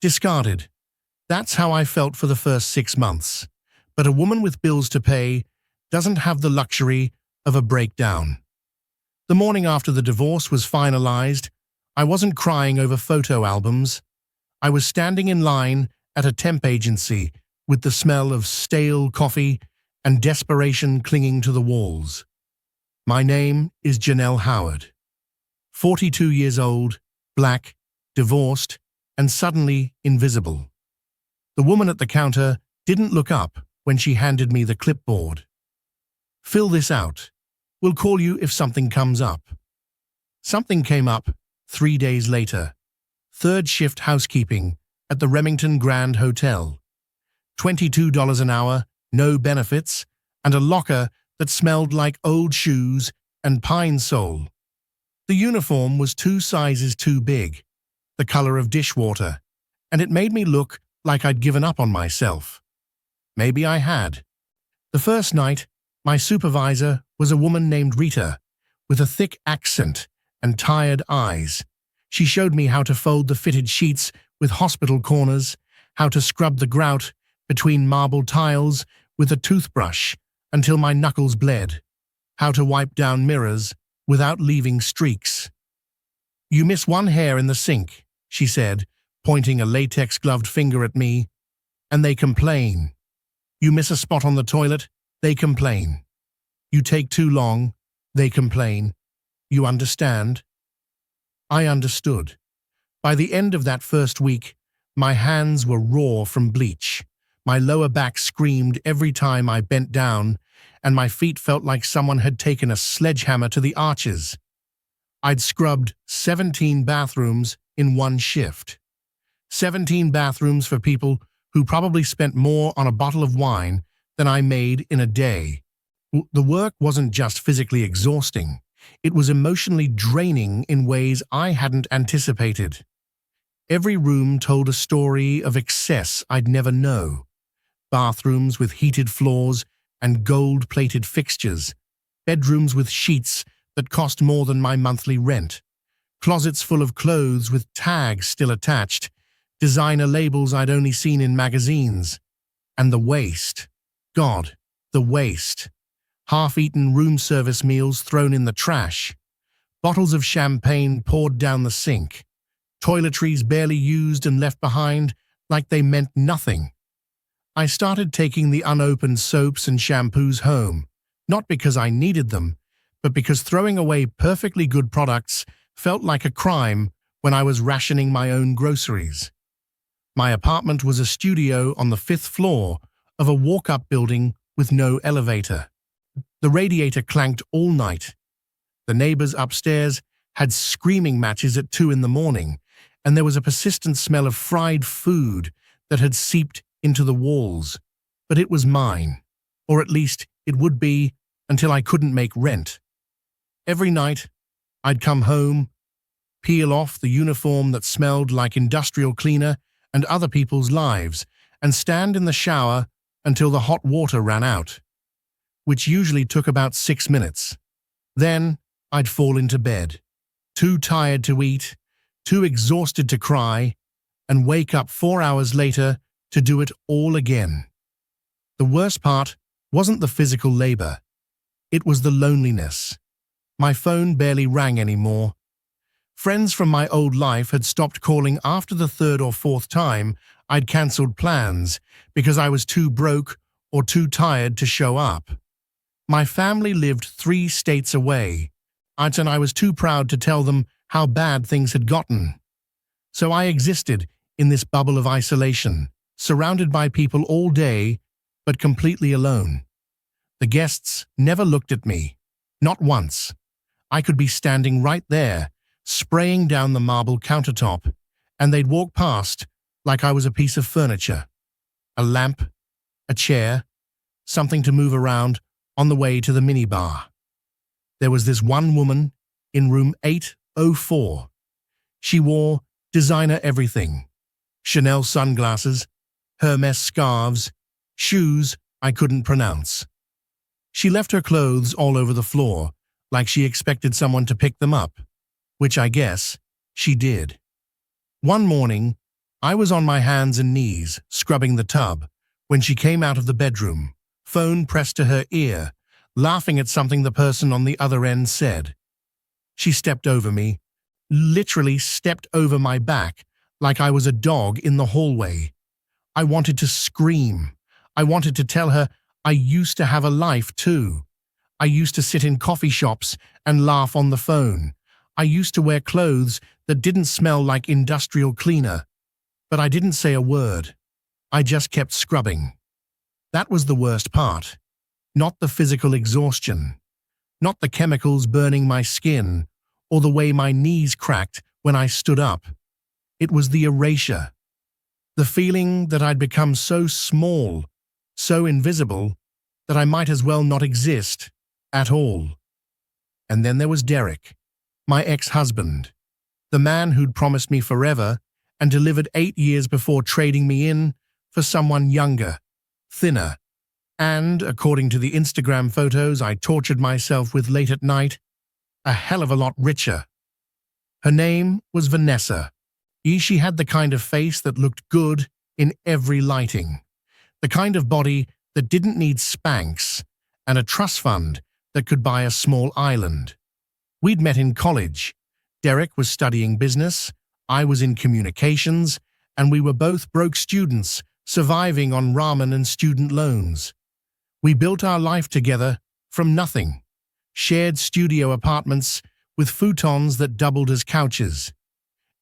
Discarded. That's how I felt for the first 6 months. But a woman with bills to pay doesn't have the luxury of a breakdown. The morning after the divorce was finalized, I wasn't crying over photo albums. I was standing in line at a temp agency with the smell of stale coffee and desperation clinging to the walls. My name is Janelle Howard. 42 years old, black, divorced, and suddenly invisible. The woman at the counter didn't look up when she handed me the clipboard. Fill this out. We'll call you if something comes up. Something came up 3 days later. Third shift housekeeping at the Remington Grand Hotel. $22 an hour, no benefits, and a locker that smelled like old shoes and pine sol. The uniform was 2 sizes too big, the color of dishwater, and it made me look like I'd given up on myself. Maybe I had. The first night, my supervisor was a woman named Rita, with a thick accent and tired eyes. She showed me how to fold the fitted sheets with hospital corners, how to scrub the grout between marble tiles with a toothbrush until my knuckles bled, how to wipe down mirrors without leaving streaks. You miss one hair in the sink, she said, pointing a latex-gloved finger at me, and they complain. You miss a spot on the toilet, they complain. You take too long, they complain. You understand? I understood. By the end of that first week, my hands were raw from bleach. My lower back screamed every time I bent down, and my feet felt like someone had taken a sledgehammer to the arches. I'd scrubbed 17 bathrooms in one shift. 17 bathrooms for people who probably spent more on a bottle of wine than I made in a day. The work wasn't just physically exhausting, it was emotionally draining in ways I hadn't anticipated. Every room told a story of excess I'd never know. Bathrooms with heated floors and gold-plated fixtures, bedrooms with sheets that cost more than my monthly rent, closets full of clothes with tags still attached, designer labels I'd only seen in magazines, and the waste. God, the waste. Half-eaten room service meals thrown in the trash, bottles of champagne poured down the sink, toiletries barely used and left behind like they meant nothing. I started taking the unopened soaps and shampoos home, not because I needed them, but because throwing away perfectly good products felt like a crime when I was rationing my own groceries. My apartment was a studio on the 5th floor of a walk-up building with no elevator. The radiator clanked all night. The neighbors upstairs had screaming matches at 2 in the morning, and there was a persistent smell of fried food that had seeped into the walls. But it was mine, or at least it would be until I couldn't make rent. Every night, I'd come home, peel off the uniform that smelled like industrial cleaner and other people's lives, and stand in the shower until the hot water ran out, which usually took about 6 minutes. Then I'd fall into bed, too tired to eat, too exhausted to cry, and wake up 4 hours later to do it all again. The worst part wasn't the physical labor. It was the loneliness. My phone barely rang anymore. Friends from my old life had stopped calling after the 3rd or 4th time I'd cancelled plans because I was too broke or too tired to show up. My family lived 3 states away, and I was too proud to tell them how bad things had gotten. So I existed in this bubble of isolation, surrounded by people all day, but completely alone. The guests never looked at me, not once. I could be standing right there, spraying down the marble countertop, and they'd walk past like I was a piece of furniture. A lamp, a chair, something to move around on the way to the minibar. There was this one woman in room 804. She wore designer everything. Chanel sunglasses, Hermes scarves, shoes I couldn't pronounce. She left her clothes all over the floor, like she expected someone to pick them up, which I guess she did. One morning, I was on my hands and knees, scrubbing the tub, when she came out of the bedroom, phone pressed to her ear, laughing at something the person on the other end said. She stepped over me, literally stepped over my back, like I was a dog in the hallway. I wanted to scream. I wanted to tell her I used to have a life too. I used to sit in coffee shops and laugh on the phone. I used to wear clothes that didn't smell like industrial cleaner. But I didn't say a word. I just kept scrubbing. That was the worst part. Not the physical exhaustion. Not the chemicals burning my skin or the way my knees cracked when I stood up. It was the erasure. The feeling that I'd become so small, so invisible, that I might as well not exist at all. And then there was Derek, my ex-husband, the man who'd promised me forever and delivered 8 years before trading me in for someone younger, thinner, and, according to the Instagram photos I tortured myself with late at night, a hell of a lot richer. Her name was Vanessa. She had the kind of face that looked good in every lighting, the kind of body that didn't need Spanx, and a trust fund that could buy a small island. We'd met in college. Derek was studying business, I was in communications, and we were both broke students surviving on ramen and student loans. We built our life together from nothing, shared studio apartments with futons that doubled as couches,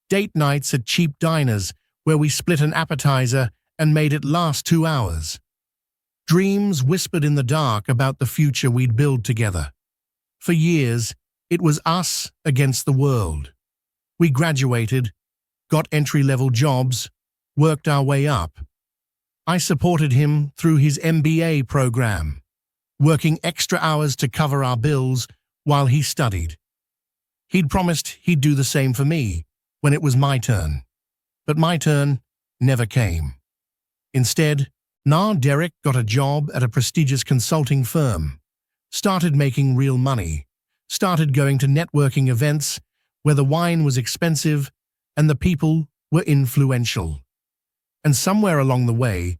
date nights at cheap diners where we split an appetizer and made it last 2 hours. Dreams whispered in the dark about the future we'd build together. For years, it was us against the world. We graduated, got entry-level jobs, worked our way up. I supported him through his MBA program, working extra hours to cover our bills while he studied. He'd promised he'd do the same for me when it was my turn. But my turn never came. Instead, Derek got a job at a prestigious consulting firm, started making real money, started going to networking events where the wine was expensive and the people were influential. And somewhere along the way,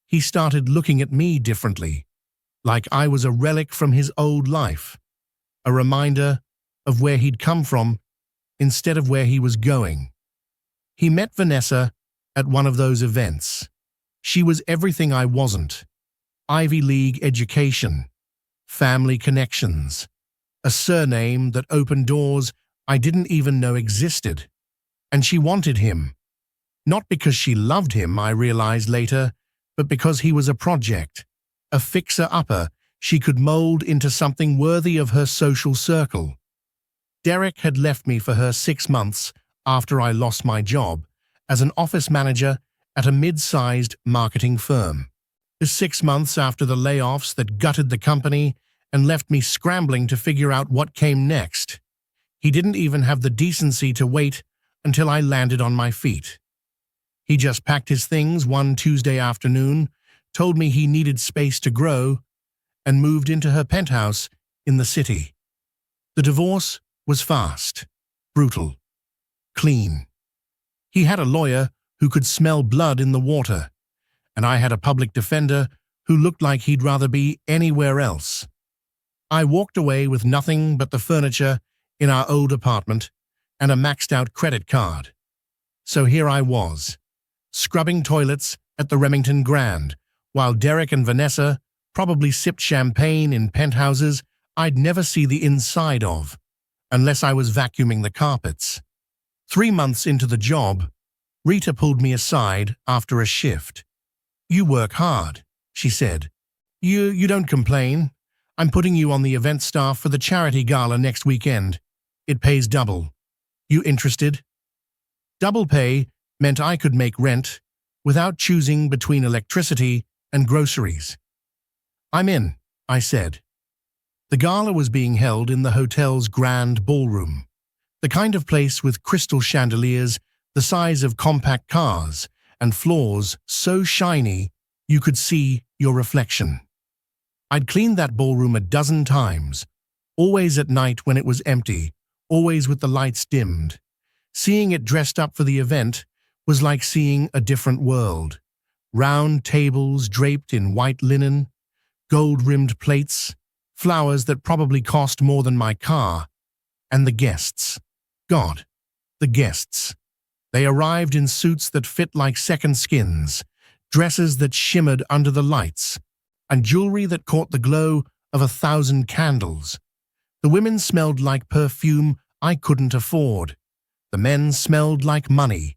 he started looking at me differently, like I was a relic from his old life, a reminder of where he'd come from instead of where he was going. He met Vanessa at one of those events. She was everything I wasn't. Ivy League education, family connections, a surname that opened doors I didn't even know existed. And she wanted him. Not because she loved him, I realized later, but because he was a project, a fixer-upper she could mold into something worthy of her social circle. Derek had left me for her 6 months after I lost my job as an office manager at a mid-sized marketing firm. 6 months after the layoffs that gutted the company and left me scrambling to figure out what came next. He didn't even have the decency to wait until I landed on my feet. He just packed his things one Tuesday afternoon, told me he needed space to grow, and moved into her penthouse in the city. The divorce was fast, brutal, clean. He had a lawyer who could smell blood in the water, and I had a public defender who looked like he'd rather be anywhere else. I walked away with nothing but the furniture in our old apartment and a maxed-out credit card. So here I was, scrubbing toilets at the Remington Grand, while Derek and Vanessa probably sipped champagne in penthouses I'd never see the inside of, unless I was vacuuming the carpets. 3 months into the job, Rita pulled me aside after a shift. "You work hard," she said. You don't complain. I'm putting you on the event staff for the charity gala next weekend. It pays double. You interested?" Double pay meant I could make rent without choosing between electricity and groceries. "I'm in," I said. The gala was being held in the hotel's grand ballroom, the kind of place with crystal chandeliers the size of compact cars and floors so shiny you could see your reflection. I'd cleaned that ballroom a dozen times, always at night when it was empty, always with the lights dimmed. Seeing it dressed up for the event was like seeing a different world. Round tables draped in white linen, gold-rimmed plates, flowers that probably cost more than my car, and the guests. God, the guests. They arrived in suits that fit like second skins, dresses that shimmered under the lights, and jewelry that caught the glow of 1,000 candles. The women smelled like perfume I couldn't afford. The men smelled like money.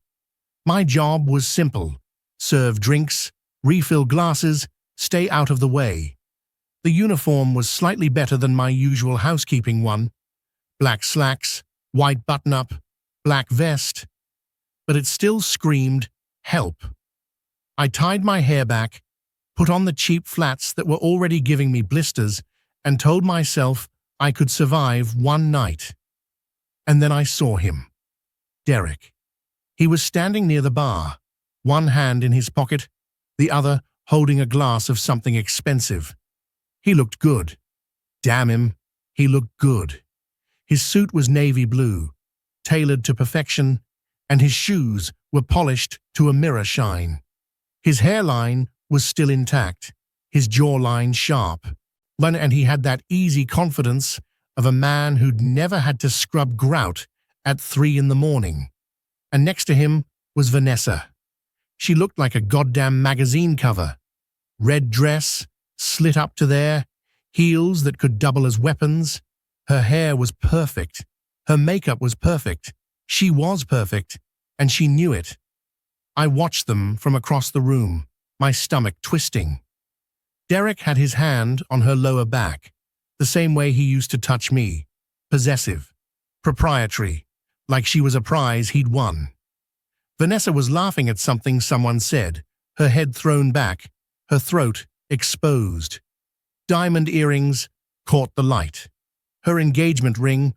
My job was simple: serve drinks, refill glasses, stay out of the way. The uniform was slightly better than my usual housekeeping one: black slacks, white button-up, black vest. But it still screamed, help. I tied my hair back, put on the cheap flats that were already giving me blisters, and told myself I could survive one night. And then I saw him. Derek. He was standing near the bar, one hand in his pocket, the other holding a glass of something expensive. He looked good. Damn him, he looked good. His suit was navy blue, tailored to perfection, and his shoes were polished to a mirror shine. His hairline was still intact, his jawline sharp, and he had that easy confidence of a man who'd never had to scrub grout at 3 in the morning. And next to him was Vanessa. She looked like a goddamn magazine cover. Red dress, slit up to there, heels that could double as weapons. Her hair was perfect. Her makeup was perfect. She was perfect, and she knew it. I watched them from across the room, my stomach twisting. Derek had his hand on her lower back, the same way he used to touch me, possessive, proprietary, like she was a prize he'd won. Vanessa was laughing at something someone said, her head thrown back, her throat exposed. Diamond earrings caught the light. Her engagement ring,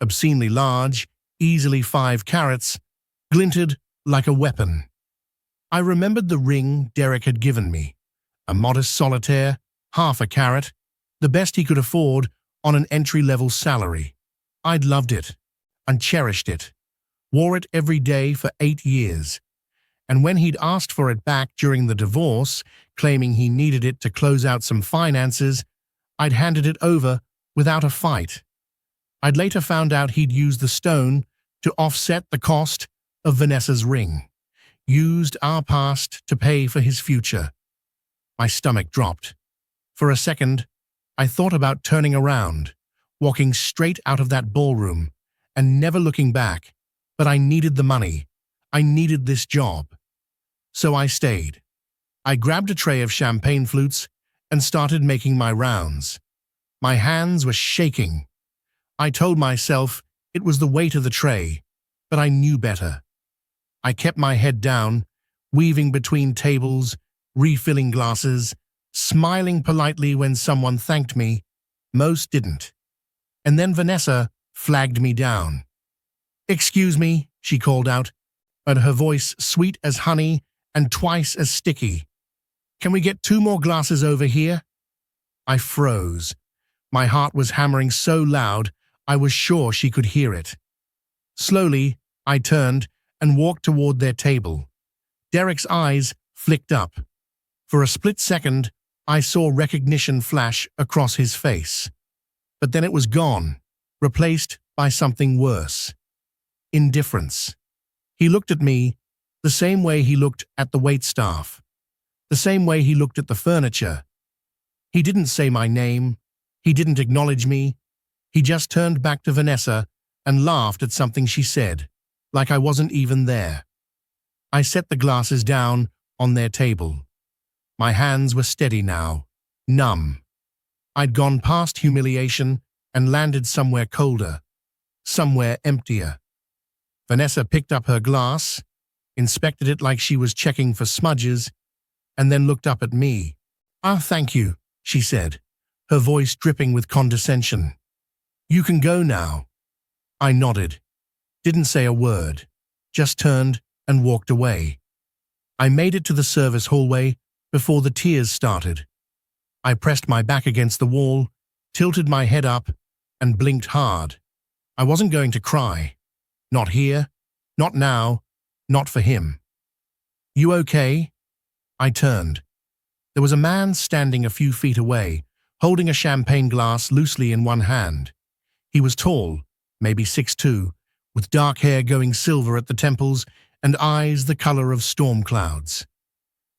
obscenely large, easily 5 carats, glinted like a weapon. I remembered the ring Derek had given me, a modest solitaire, half a carat, the best he could afford on an entry-level salary. I'd loved it and cherished it, wore it every day for 8 years, and when he'd asked for it back during the divorce, claiming he needed it to close out some finances, I'd handed it over without a fight. I'd later found out he'd used the stone to offset the cost of Vanessa's ring, used our past to pay for his future. My stomach dropped. For a second, I thought about turning around, walking straight out of that ballroom, and never looking back, but I needed the money. I needed this job. So I stayed. I grabbed a tray of champagne flutes and started making my rounds. My hands were shaking. I told myself it was the weight of the tray, but I knew better. I kept my head down, weaving between tables, refilling glasses, smiling politely when someone thanked me. Most didn't. And then Vanessa flagged me down. "Excuse me," she called out, but her voice sweet as honey and twice as sticky. "Can we get 2 more glasses over here?" I froze. My heart was hammering so loud I was sure she could hear it. Slowly, I turned and walked toward their table. Derek's eyes flicked up. For a split second, I saw recognition flash across his face. But then it was gone, replaced by something worse. Indifference. He looked at me the same way he looked at the waitstaff, the same way he looked at the furniture. He didn't say my name. He didn't acknowledge me. He just turned back to Vanessa and laughed at something she said, like I wasn't even there. I set the glasses down on their table. My hands were steady now, numb. I'd gone past humiliation and landed somewhere colder, somewhere emptier. Vanessa picked up her glass, inspected it like she was checking for smudges, and then looked up at me. "Ah, thank you," she said, her voice dripping with condescension. "You can go now." I nodded, didn't say a word, just turned and walked away. I made it to the service hallway before the tears started. I pressed my back against the wall, tilted my head up, and blinked hard. I wasn't going to cry. Not here, not now, not for him. You okay? I turned. There was a man standing a few feet away, holding a champagne glass loosely in one hand. He was tall, maybe 6'2", with dark hair going silver at the temples and eyes the color of storm clouds.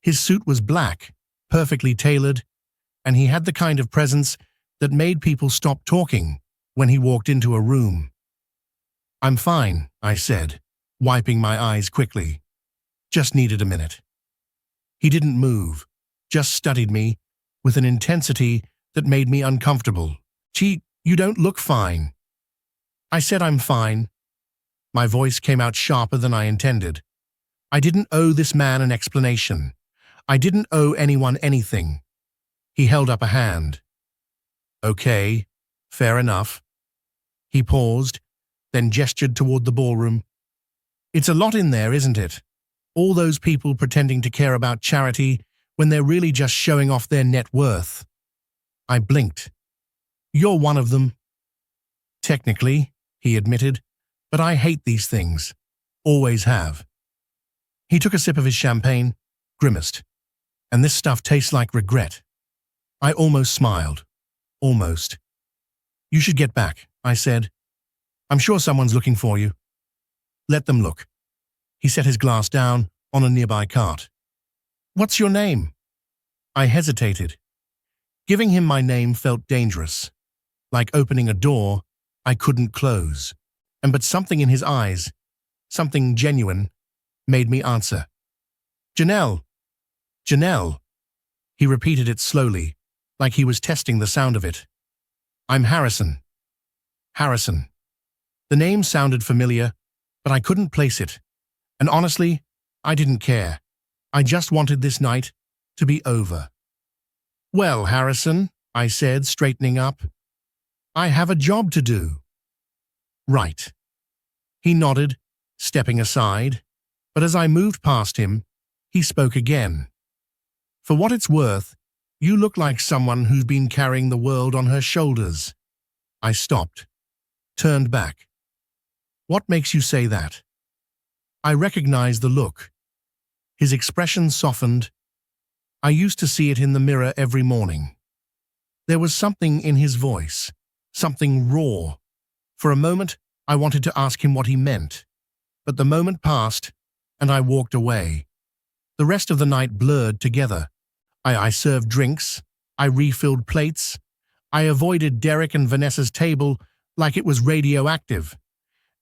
His suit was black, perfectly tailored, and he had the kind of presence that made people stop talking when he walked into a room. "I'm fine," I said, wiping my eyes quickly. "Just needed a minute." He didn't move, just studied me with an intensity that made me uncomfortable. "Gee, you don't look fine." I said I'm fine. My voice came out sharper than I intended. I didn't owe this man an explanation. I didn't owe anyone anything. He held up a hand. "Okay, fair enough." He paused, then gestured toward the ballroom. "It's a lot in there, isn't it? All those people pretending to care about charity when they're really just showing off their net worth." I blinked. "You're one of them." "Technically," he admitted, "but I hate these things. Always have." He took a sip of his champagne, grimaced. "And this stuff tastes like regret." I almost smiled. Almost. "You should get back," I said. "I'm sure someone's looking for you." "Let them look." He set his glass down on a nearby cart. "What's your name?" I hesitated. Giving him my name felt dangerous, like opening a door I couldn't close. But something in his eyes, something genuine, made me answer. "Janelle. Janelle." He repeated it slowly, like he was testing the sound of it. "I'm Harrison." Harrison. The name sounded familiar, but I couldn't place it. And honestly, I didn't care. I just wanted this night to be over. "Well, Harrison," I said, straightening up, "I have a job to do." "Right." He nodded, stepping aside, but as I moved past him, he spoke again. "For what it's worth, you look like someone who's been carrying the world on her shoulders." I stopped, turned back. "What makes you say that?" I recognized the look. His expression softened. I used to see it in the mirror every morning. There was something in his voice, something raw. For a moment, I wanted to ask him what he meant, but the moment passed, and I walked away. The rest of the night blurred together. I served drinks, I refilled plates, I avoided Derek and Vanessa's table like it was radioactive,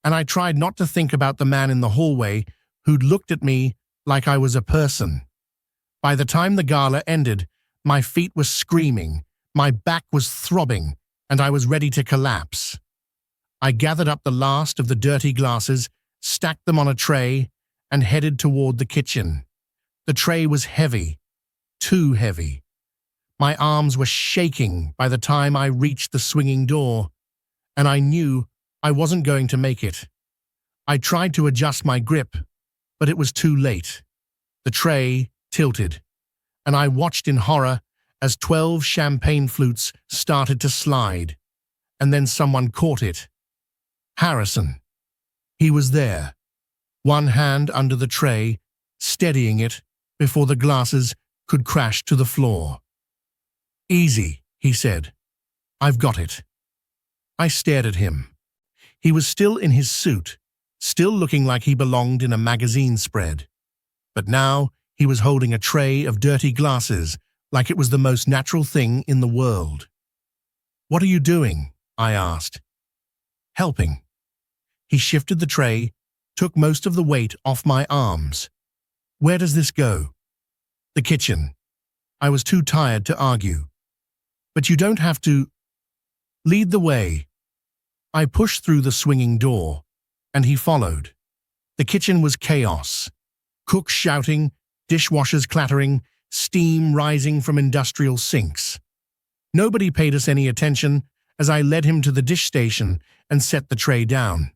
and I tried not to think about the man in the hallway who'd looked at me like I was a person. By the time the gala ended, my feet were screaming, my back was throbbing, and I was ready to collapse. I gathered up the last of the dirty glasses, stacked them on a tray, and headed toward the kitchen. The tray was heavy, too heavy. My arms were shaking by the time I reached the swinging door, and I knew I wasn't going to make it. I tried to adjust my grip, but it was too late. The tray tilted, and I watched in horror as 12 champagne flutes started to slide, and then someone caught it. Harrison. He was there, one hand under the tray, steadying it before the glasses could crash to the floor. "Easy," he said. "I've got it." I stared at him. He was still in his suit, still looking like he belonged in a magazine spread. But now he was holding a tray of dirty glasses like it was the most natural thing in the world. "What are you doing?" I asked. "Helping." He shifted the tray, took most of the weight off my arms. "Where does this go?" "The kitchen." I was too tired to argue. "But you don't have to." "Lead the way." I pushed through the swinging door, and he followed. The kitchen was chaos. Cooks shouting, dishwashers clattering, steam rising from industrial sinks. Nobody paid us any attention as I led him to the dish station and set the tray down.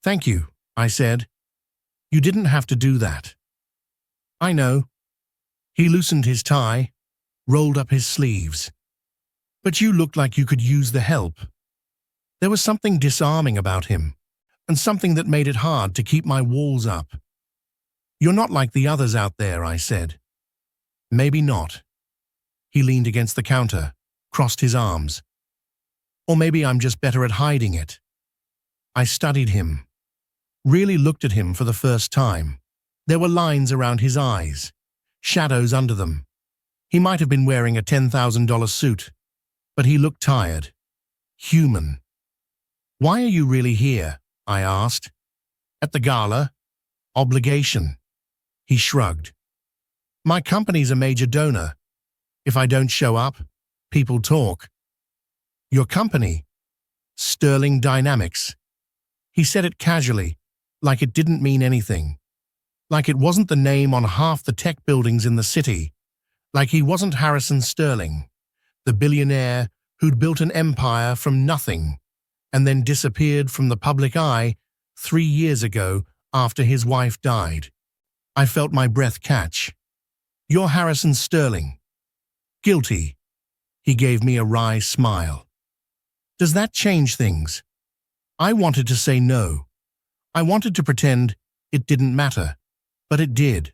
"Thank you," I said. "You didn't have to do that." "I know." He loosened his tie, rolled up his sleeves. "But you looked like you could use the help." There was something disarming about him, and something that made it hard to keep my walls up. You're not like the others out there, I said. Maybe not. He leaned against the counter, crossed his arms. Or maybe I'm just better at hiding it. I studied him, really looked at him for the first time. There were lines around his eyes, shadows under them. He might have been wearing a $10,000 suit, but he looked tired, human. Why are you really here? I asked. At the gala? Obligation. He shrugged. My company's a major donor. If I don't show up, people talk. Your company? Sterling Dynamics. He said it casually, like it didn't mean anything. Like it wasn't the name on half the tech buildings in the city. Like he wasn't Harrison Sterling, the billionaire who'd built an empire from nothing and then disappeared from the public eye 3 years ago after his wife died. I felt my breath catch. You're Harrison Sterling. Guilty. He gave me a wry smile. Does that change things? I wanted to say no. I wanted to pretend it didn't matter, but it did.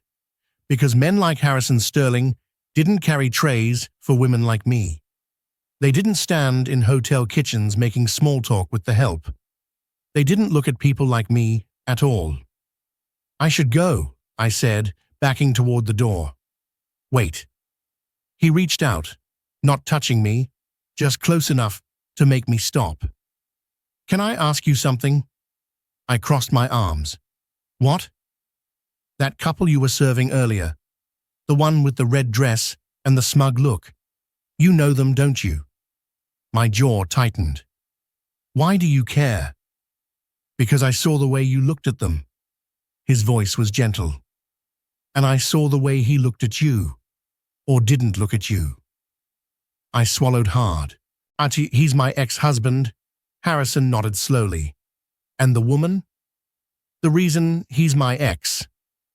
Because men like Harrison Sterling didn't carry trays for women like me. They didn't stand in hotel kitchens making small talk with the help. They didn't look at people like me at all. I should go, I said, backing toward the door. Wait. He reached out, not touching me, just close enough to make me stop. Can I ask you something? I crossed my arms. What? That couple you were serving earlier. The one with the red dress and the smug look. You know them, don't you? My jaw tightened. Why do you care? Because I saw the way you looked at them. His voice was gentle. And I saw the way he looked at you, or didn't look at you. I swallowed hard. He's my ex-husband. Harrison nodded slowly. And the woman? The reason he's my ex.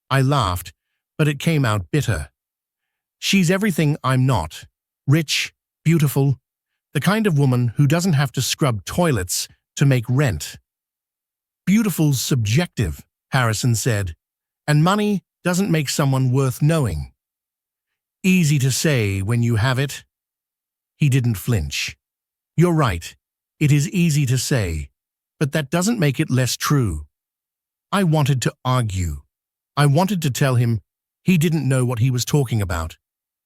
I laughed, but it came out bitter. She's everything I'm not. Rich, beautiful, the kind of woman who doesn't have to scrub toilets to make rent. Beautiful's subjective, Harrison said, and money doesn't make someone worth knowing. Easy to say when you have it. He didn't flinch. You're right, it is easy to say, but that doesn't make it less true. I wanted to argue. I wanted to tell him he didn't know what he was talking about,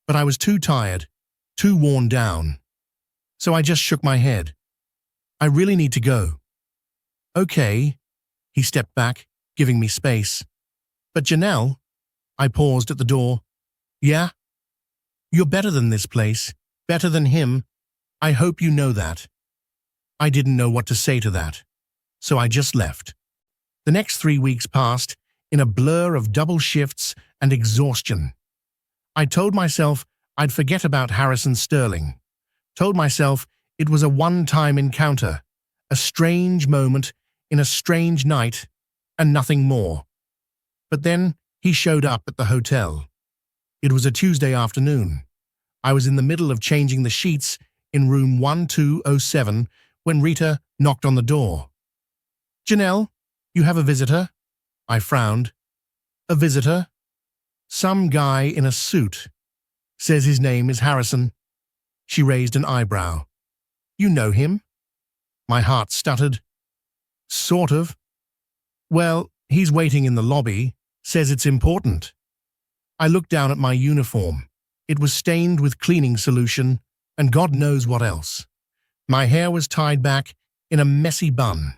but I was too tired, too worn down. So I just shook my head. I really need to go. Okay. He stepped back, giving me space. But Janelle, I paused at the door. Yeah? You're better than this place, better than him. I hope you know that. I didn't know what to say to that, so I just left. The next 3 weeks passed in a blur of double shifts and exhaustion. I told myself I'd forget about Harrison Sterling. Told myself it was a one-time encounter, a strange moment in a strange night, and nothing more. But then he showed up at the hotel. It was a Tuesday afternoon. I was in the middle of changing the sheets in room 1207 when Rita knocked on the door. Janelle, you have a visitor? I frowned. A visitor? Some guy in a suit. Says his name is Harrison. She raised an eyebrow. You know him? My heart stuttered. Sort of. Well, he's waiting in the lobby. Says it's important. I looked down at my uniform. It was stained with cleaning solution and God knows what else. My hair was tied back in a messy bun,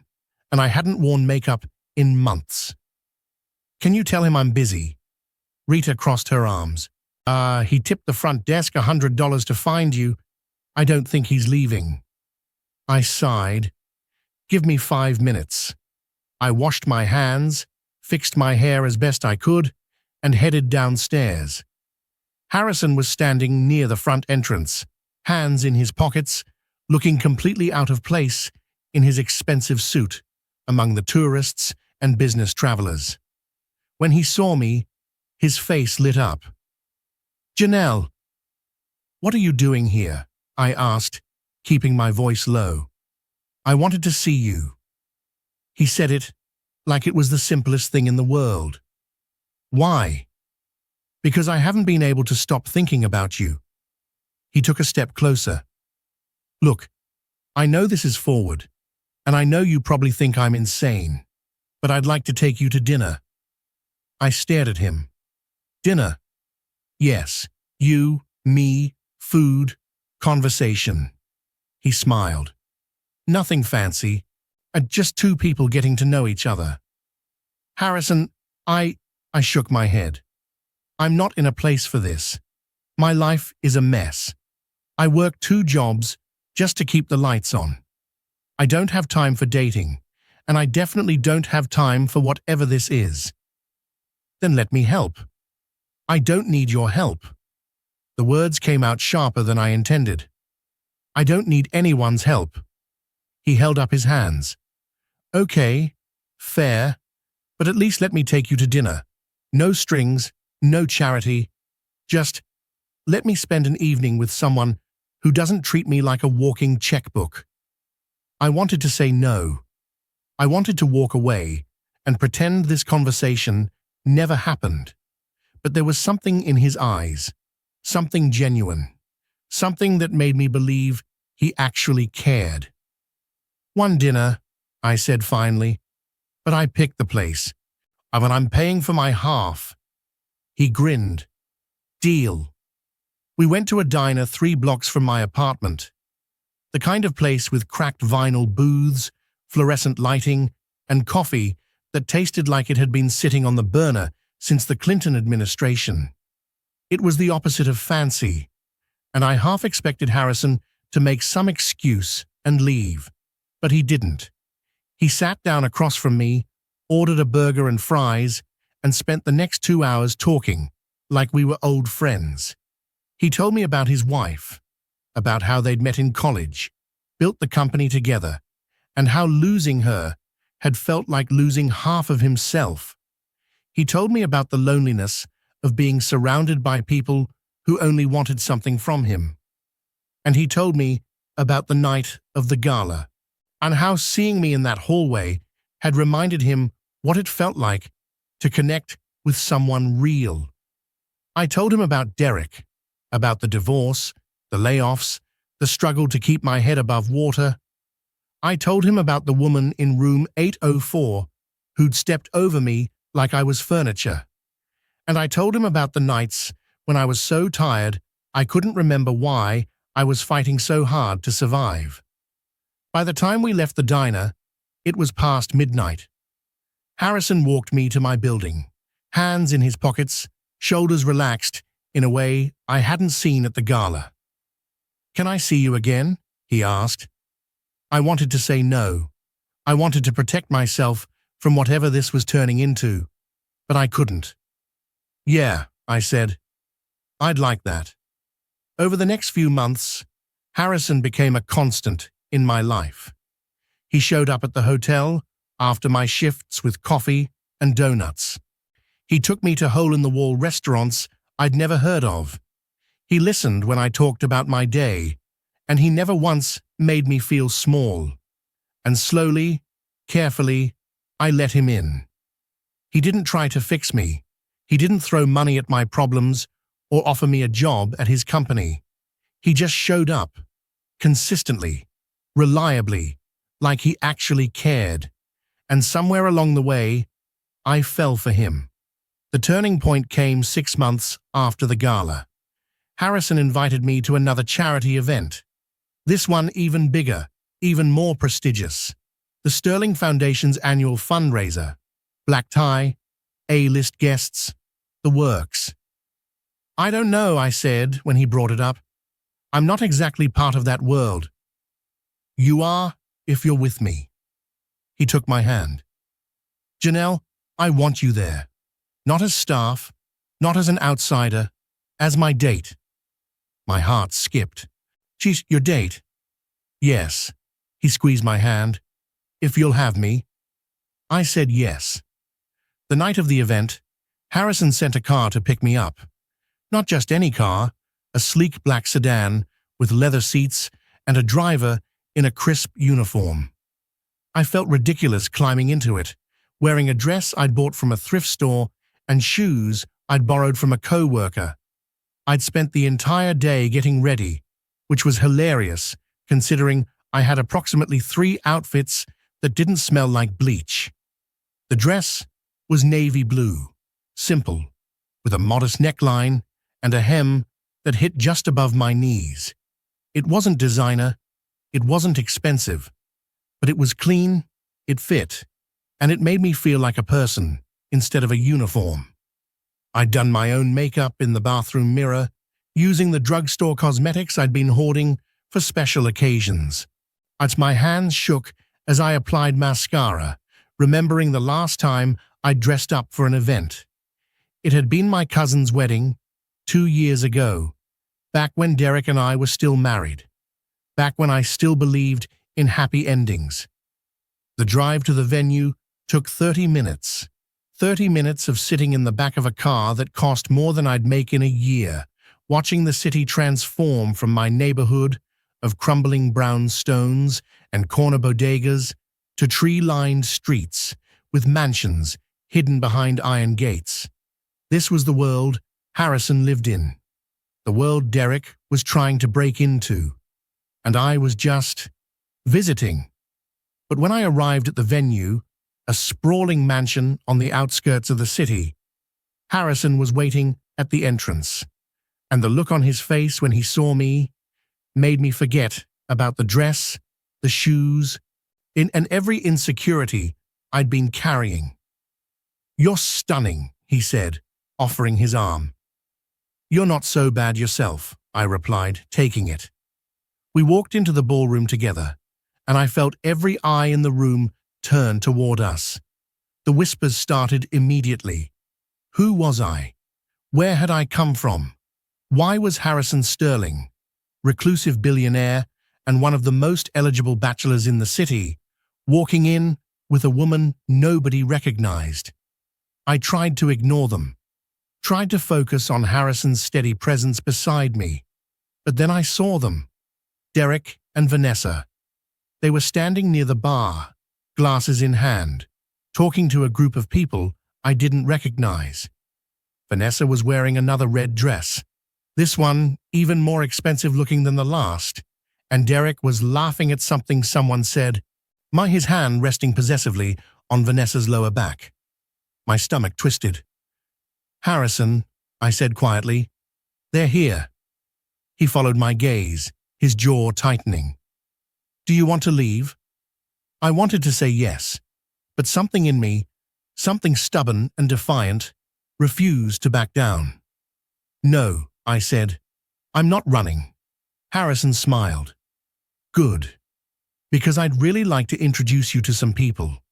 and I hadn't worn makeup in months. Can you tell him I'm busy? Rita crossed her arms. He tipped the front desk $100 to find you. I don't think he's leaving. I sighed. Give me 5 minutes. I washed my hands, fixed my hair as best I could, and headed downstairs. Harrison was standing near the front entrance, hands in his pockets, looking completely out of place in his expensive suit among the tourists and business travelers. When he saw me, his face lit up. Janelle, what are you doing here? I asked, keeping my voice low. I wanted to see you. He said it like it was the simplest thing in the world. Why? Because I haven't been able to stop thinking about you. He took a step closer. Look, I know this is forward, and I know you probably think I'm insane, but I'd like to take you to dinner. I stared at him. Dinner? Yes, you, me, food, conversation. He smiled. Nothing fancy, just two people getting to know each other. Harrison, I shook my head. I'm not in a place for this. My life is a mess. I work 2 jobs just to keep the lights on. I don't have time for dating, and I definitely don't have time for whatever this is. Then let me help. I don't need your help. The words came out sharper than I intended. I don't need anyone's help. He held up his hands. Okay, fair, but at least let me take you to dinner. No strings, no charity. Just let me spend an evening with someone who doesn't treat me like a walking checkbook. I wanted to say no. I wanted to walk away and pretend this conversation never happened. But there was something in his eyes, something genuine, something that made me believe he actually cared. One dinner, I said finally, but I picked the place. And I'm paying for my half. He grinned. Deal. We went to a diner 3 blocks from my apartment. The kind of place with cracked vinyl booths, fluorescent lighting, and coffee that tasted like it had been sitting on the burner since the Clinton administration. It was the opposite of fancy, and I half expected Harrison to make some excuse and leave, but he didn't. He sat down across from me, ordered a burger and fries, and spent the next 2 hours talking, like we were old friends. He told me about his wife, about how they'd met in college, built the company together, and how losing her had felt like losing half of himself. He told me about the loneliness of being surrounded by people who only wanted something from him. And he told me about the night of the gala, and how seeing me in that hallway had reminded him what it felt like to connect with someone real. I told him about Derek, about the divorce, the layoffs, the struggle to keep my head above water. I told him about the woman in room 804 who'd stepped over me like I was furniture. And I told him about the nights when I was so tired I couldn't remember why I was fighting so hard to survive. By the time we left the diner, it was past midnight. Harrison walked me to my building, hands in his pockets, shoulders relaxed in a way I hadn't seen at the gala. "Can I see you again?" he asked. I wanted to say no. I wanted to protect myself from whatever this was turning into, but I couldn't. "Yeah," I said. "I'd like that." Over the next few months, Harrison became a constant in my life. He showed up at the hotel after my shifts with coffee and donuts. He took me to hole-in-the-wall restaurants I'd never heard of. He listened when I talked about my day, and he never once made me feel small. And slowly, carefully, I let him in. He didn't try to fix me. He didn't throw money at my problems or offer me a job at his company. He just showed up, consistently, reliably, like he actually cared. And somewhere along the way, I fell for him. The turning point came 6 months after the gala. Harrison invited me to another charity event. This one even bigger, even more prestigious. The Sterling Foundation's annual fundraiser. Black tie, A-list guests, the works. "I don't know," I said when he brought it up. "I'm not exactly part of that world." "You are, if you're with me." He took my hand. "Janelle, I want you there. Not as staff, not as an outsider, as my date." My heart skipped. "Geez, your date?" "Yes." He squeezed my hand. "If you'll have me." I said yes. The night of the event, Harrison sent a car to pick me up. Not just any car, a sleek black sedan with leather seats and a driver in a crisp uniform. I felt ridiculous climbing into it, wearing a dress I'd bought from a thrift store and shoes I'd borrowed from a co-worker. I'd spent the entire day getting ready, which was hilarious considering I had approximately 3 outfits that didn't smell like bleach. The dress was navy blue, simple, with a modest neckline and a hem that hit just above my knees. It wasn't designer, it wasn't expensive, but it was clean, it fit, and it made me feel like a person instead of a uniform. I'd done my own makeup in the bathroom mirror, using the drugstore cosmetics I'd been hoarding for special occasions. My hands shook as I applied mascara, remembering the last time I'd dressed up for an event. It had been my cousin's wedding 2 years ago, back when Derek and I were still married, back when I still believed in happy endings. The drive to the venue took 30 minutes. 30 minutes of sitting in the back of a car that cost more than I'd make in a year, watching the city transform from my neighborhood of crumbling brown stones and corner bodegas to tree-lined streets with mansions hidden behind iron gates. This was the world Harrison lived in, the world Derek was trying to break into, and I was just visiting. But when I arrived at the venue, a sprawling mansion on the outskirts of the city, Harrison was waiting at the entrance, and the look on his face when he saw me made me forget about the dress, the shoes, and every insecurity I'd been carrying. "You're stunning," he said, offering his arm. "You're not so bad yourself," I replied, taking it. We walked into the ballroom together, and I felt every eye in the room turn toward us. The whispers started immediately. Who was I? Where had I come from? Why was Harrison Sterling, reclusive billionaire and one of the most eligible bachelors in the city, walking in with a woman nobody recognized? I tried to ignore them, tried to focus on Harrison's steady presence beside me. But then I saw them, Derek and Vanessa. They were standing near the bar, glasses in hand, talking to a group of people I didn't recognize. Vanessa was wearing another red dress, this one even more expensive looking than the last, and Derek was laughing at something someone said, his hand resting possessively on Vanessa's lower back. My stomach twisted. "Harrison," I said quietly, "they're here." He followed my gaze, his jaw tightening. "Do you want to leave?" I wanted to say yes, but something in me, something stubborn and defiant, refused to back down. "No," I said, "I'm not running." Harrison smiled. "Good, because I'd really like to introduce you to some people."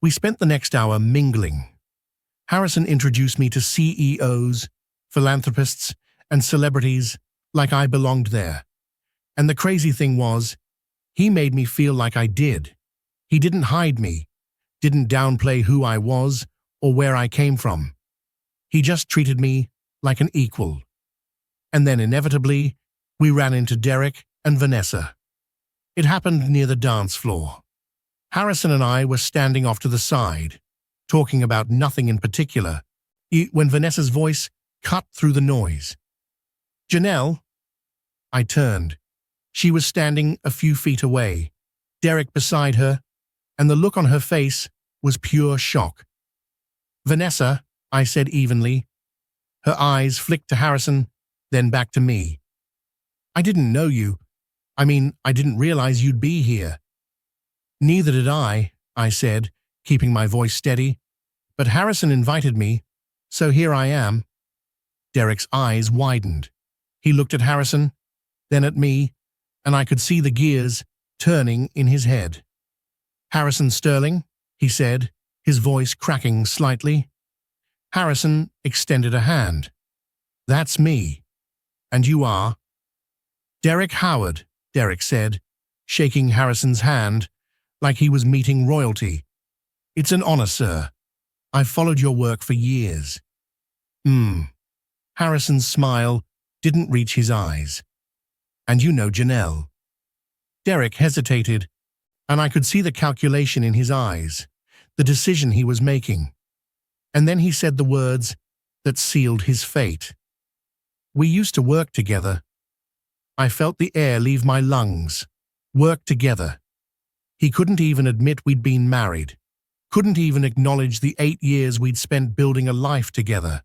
We spent the next hour mingling. Harrison introduced me to CEOs, philanthropists, and celebrities like I belonged there. And the crazy thing was, he made me feel like I did. He didn't hide me, didn't downplay who I was or where I came from. He just treated me like an equal. And then inevitably, we ran into Derek and Vanessa. It happened near the dance floor. Harrison and I were standing off to the side, talking about nothing in particular, when Vanessa's voice cut through the noise. "Janelle?" I turned. She was standing a few feet away, Derek beside her, and the look on her face was pure shock. "Vanessa," I said evenly. Her eyes flicked to Harrison, then back to me. "I didn't know you. I didn't realize you'd be here." "Neither did I," said, keeping my voice steady. "But Harrison invited me, so here I am." Derek's eyes widened. He looked at Harrison, then at me, and I could see the gears turning in his head. "Harrison Sterling," he said, his voice cracking slightly. Harrison extended a hand. "That's me. And you are?" "Derek Howard," Derek said, shaking Harrison's hand like he was meeting royalty. "It's an honor, sir. I've followed your work for years." Harrison's smile didn't reach his eyes. "And you know Janelle." Derek hesitated, and I could see the calculation in his eyes, the decision he was making. And then he said the words that sealed his fate. We used to work together. I felt the air leave my lungs. Work together. He couldn't even admit we'd been married. Couldn't even acknowledge the 8 years we'd spent building a life together.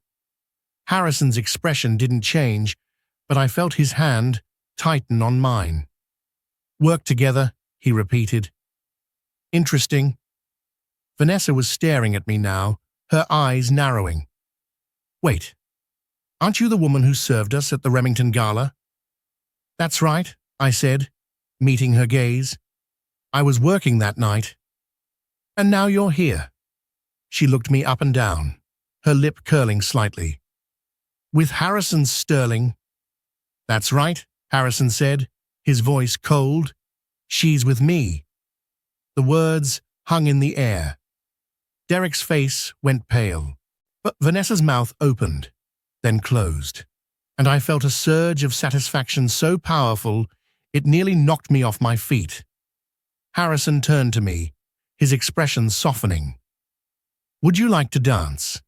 Harrison's expression didn't change, but I felt his hand tighten on mine. Work together, he repeated. Interesting. Vanessa was staring at me now, her eyes narrowing. Wait, aren't you the woman who served us at the Remington Gala? That's right, I said, meeting her gaze. I was working that night. And now you're here. She looked me up and down, her lip curling slightly. With Harrison Sterling? That's right, Harrison said, his voice cold. She's with me. The words hung in the air. Derek's face went pale, but Vanessa's mouth opened, then closed, and I felt a surge of satisfaction so powerful it nearly knocked me off my feet. Harrison turned to me, his expression softening. Would you like to dance?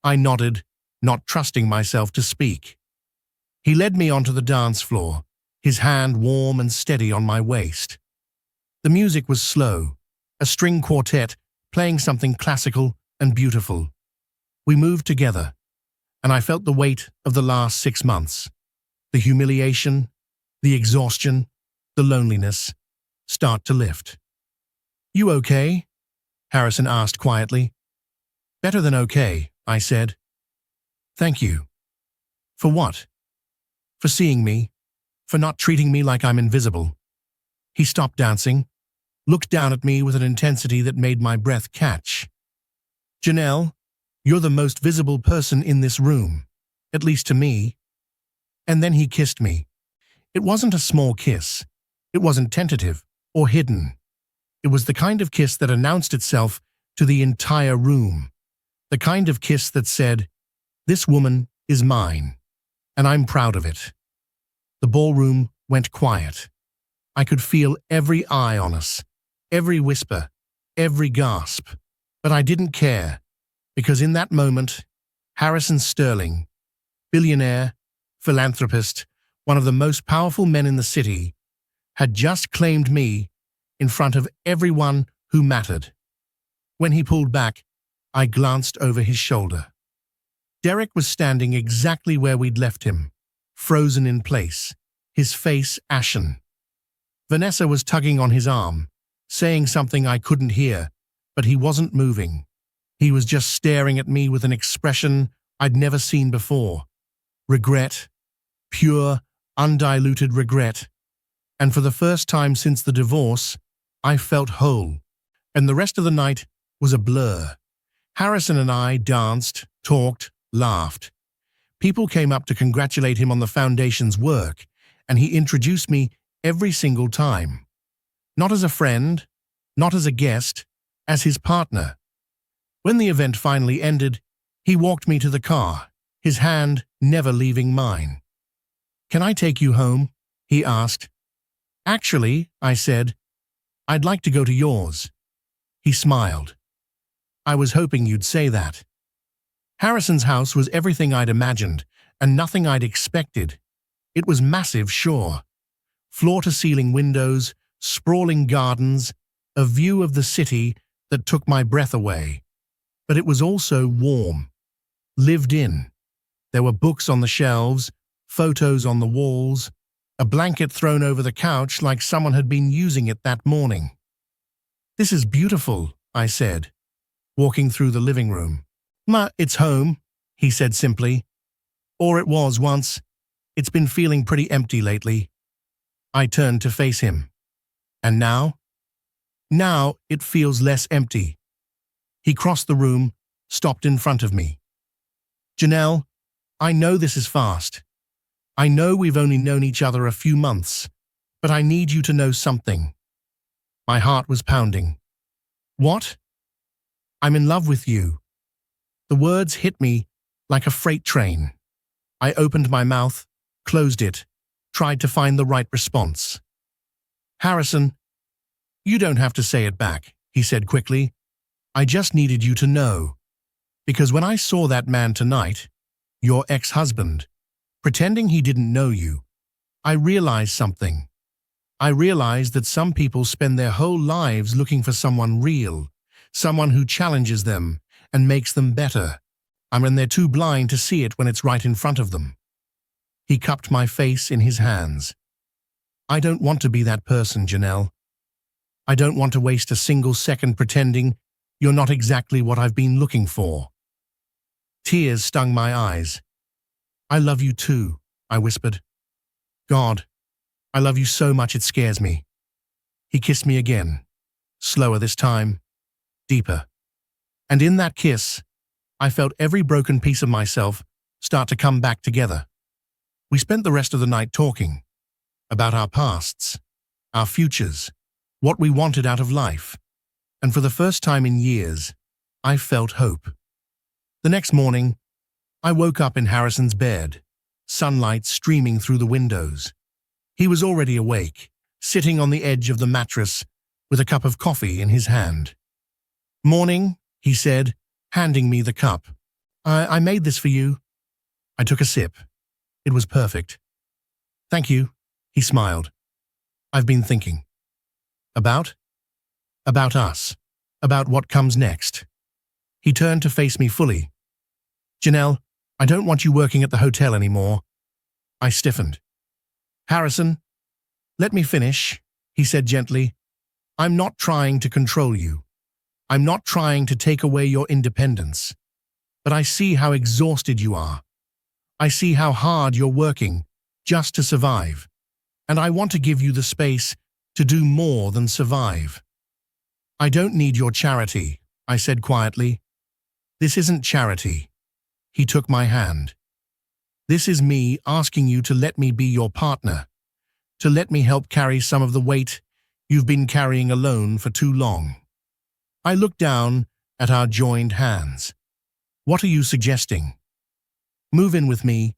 I nodded, not trusting myself to speak. He led me onto the dance floor, his hand warm and steady on my waist. The music was slow, a string quartet playing something classical and beautiful. We moved together, and I felt the weight of the last 6 months. The humiliation, the exhaustion, the loneliness start to lift. You okay? Harrison asked quietly. Better than okay, I said. Thank you. For what? For seeing me, for not treating me like I'm invisible. He stopped dancing, looked down at me with an intensity that made my breath catch. Janelle, you're the most visible person in this room, at least to me. And then he kissed me. It wasn't a small kiss. It wasn't tentative or hidden. It was the kind of kiss that announced itself to the entire room. The kind of kiss that said, this woman is mine, and I'm proud of it. The ballroom went quiet. I could feel every eye on us, every whisper, every gasp. But I didn't care, because in that moment, Harrison Sterling, billionaire, philanthropist, one of the most powerful men in the city, had just claimed me in front of everyone who mattered. When he pulled back, I glanced over his shoulder. Derek was standing exactly where we'd left him, frozen in place, his face ashen. Vanessa was tugging on his arm, saying something I couldn't hear, but he wasn't moving. He was just staring at me with an expression I'd never seen before. Regret, pure, undiluted regret. And for the first time since the divorce, I felt whole. And the rest of the night was a blur. Harrison and I danced, talked, laughed. People came up to congratulate him on the foundation's work, and he introduced me every single time. Not as a friend, not as a guest, as his partner. When the event finally ended, he walked me to the car, his hand never leaving mine. Can I take you home? He asked. Actually, I said, I'd like to go to yours. He smiled. I was hoping you'd say that. Harrison's house was everything I'd imagined, and nothing I'd expected. It was massive, sure. Floor-to-ceiling windows, sprawling gardens, a view of the city that took my breath away. But it was also warm, lived in. There were books on the shelves, photos on the walls, a blanket thrown over the couch like someone had been using it that morning. This is beautiful, I said, walking through the living room. Ma, it's home, he said simply. Or it was once. It's been feeling pretty empty lately. I turned to face him. And now? Now it feels less empty. He crossed the room, stopped in front of me. Janelle, I know this is fast. I know we've only known each other a few months, but I need you to know something. My heart was pounding. What? I'm in love with you. The words hit me like a freight train. I opened my mouth, closed it, tried to find the right response. Harrison, you don't have to say it back, he said quickly. I just needed you to know. Because when I saw that man tonight, your ex-husband, pretending he didn't know you, I realized something. I realized that some people spend their whole lives looking for someone real, someone who challenges them and makes them better. And they're too blind to see it when it's right in front of them. He cupped my face in his hands. I don't want to be that person, Janelle. I don't want to waste a single second pretending you're not exactly what I've been looking for. Tears stung my eyes. I love you too, I whispered. God, I love you so much it scares me. He kissed me again, slower this time, deeper. And in that kiss, I felt every broken piece of myself start to come back together. We spent the rest of the night talking about our pasts, our futures, what we wanted out of life. And for the first time in years, I felt hope. The next morning, I woke up in Harrison's bed, sunlight streaming through the windows. He was already awake, sitting on the edge of the mattress with a cup of coffee in his hand. "Morning," he said, handing me the cup. I made this for you." I took a sip. It was perfect. "Thank you," he smiled. "I've been thinking." About? About us. About what comes next. He turned to face me fully. "Janelle, I don't want you working at the hotel anymore." I stiffened. "Harrison, let me finish," he said gently. "I'm not trying to control you. I'm not trying to take away your independence. But I see how exhausted you are. I see how hard you're working just to survive. And I want to give you the space to do more than survive." "I don't need your charity," I said quietly. "This isn't charity." He took my hand. "This is me asking you to let me be your partner, to let me help carry some of the weight you've been carrying alone for too long." I looked down at our joined hands. "What are you suggesting?" "Move in with me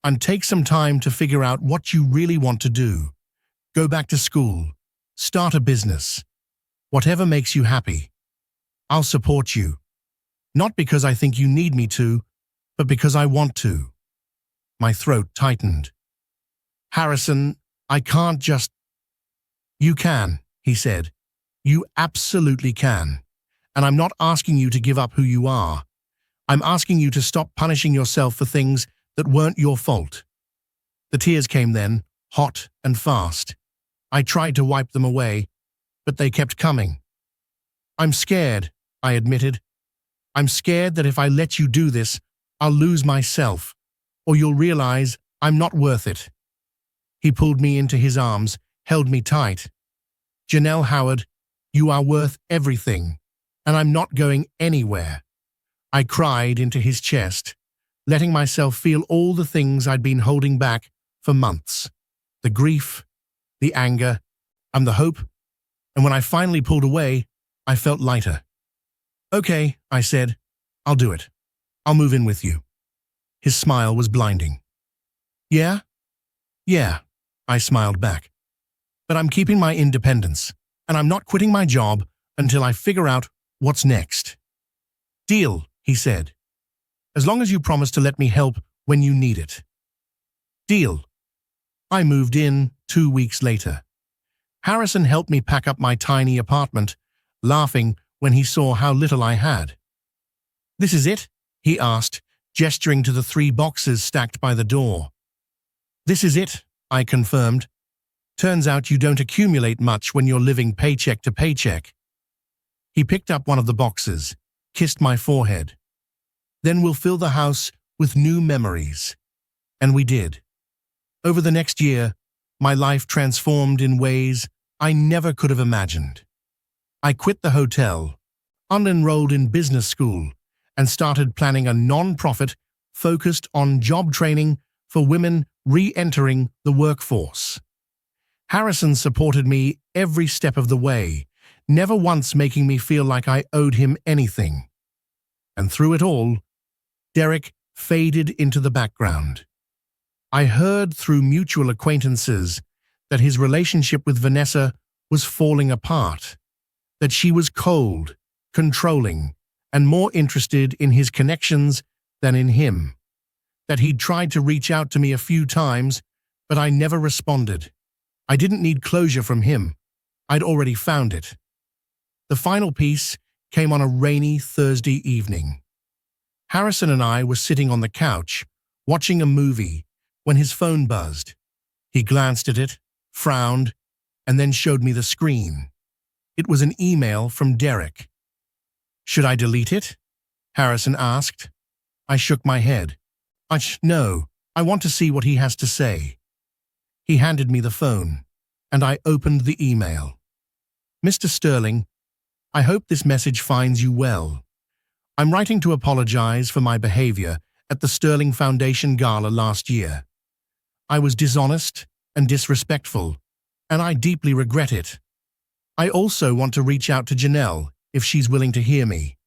and take some time to figure out what you really want to do. Go back to school, start a business, whatever makes you happy. I'll support you. Not because I think you need me to, but because I want to." My throat tightened. "Harrison, I can't just—" "You can," he said. "You absolutely can. And I'm not asking you to give up who you are. I'm asking you to stop punishing yourself for things that weren't your fault." The tears came then, hot and fast. I tried to wipe them away, but they kept coming. "I'm scared," I admitted. "I'm scared that if I let you do this, I'll lose myself, or you'll realize I'm not worth it." He pulled me into his arms, held me tight. "Janelle Howard, you are worth everything, and I'm not going anywhere." I cried into his chest, letting myself feel all the things I'd been holding back for months. The grief, the anger, and the hope. And when I finally pulled away, I felt lighter. "Okay," I said. "I'll do it. I'll move in with you." His smile was blinding. "Yeah? Yeah," I smiled back. "But I'm keeping my independence, and I'm not quitting my job until I figure out what's next." "Deal," he said. "As long as you promise to let me help when you need it." "Deal." I moved in 2 weeks later. Harrison helped me pack up my tiny apartment, laughing when he saw how little I had. "This is it?" he asked, gesturing to the 3 boxes stacked by the door. "This is it," I confirmed. "Turns out you don't accumulate much when you're living paycheck to paycheck." He picked up one of the boxes, kissed my forehead. "Then we'll fill the house with new memories." And we did. Over the next year, my life transformed in ways I never could have imagined. I quit the hotel, unenrolled in business school, and started planning a non-profit focused on job training for women re-entering the workforce. Harrison supported me every step of the way, never once making me feel like I owed him anything. And through it all, Derek faded into the background. I heard through mutual acquaintances that his relationship with Vanessa was falling apart, that she was cold, controlling, and more interested in his connections than in him. That he'd tried to reach out to me a few times, but I never responded. I didn't need closure from him. I'd already found it. The final piece came on a rainy Thursday evening. Harrison and I were sitting on the couch, watching a movie, when his phone buzzed. He glanced at it, frowned, and then showed me the screen. It was an email from Derek. "Should I delete it?" Harrison asked. I shook my head. No, I want to see what he has to say." He handed me the phone, and I opened the email. "Mr. Sterling, I hope this message finds you well. I'm writing to apologize for my behavior at the Sterling Foundation Gala last year. I was dishonest and disrespectful, and I deeply regret it. I also want to reach out to Janelle if she's willing to hear me.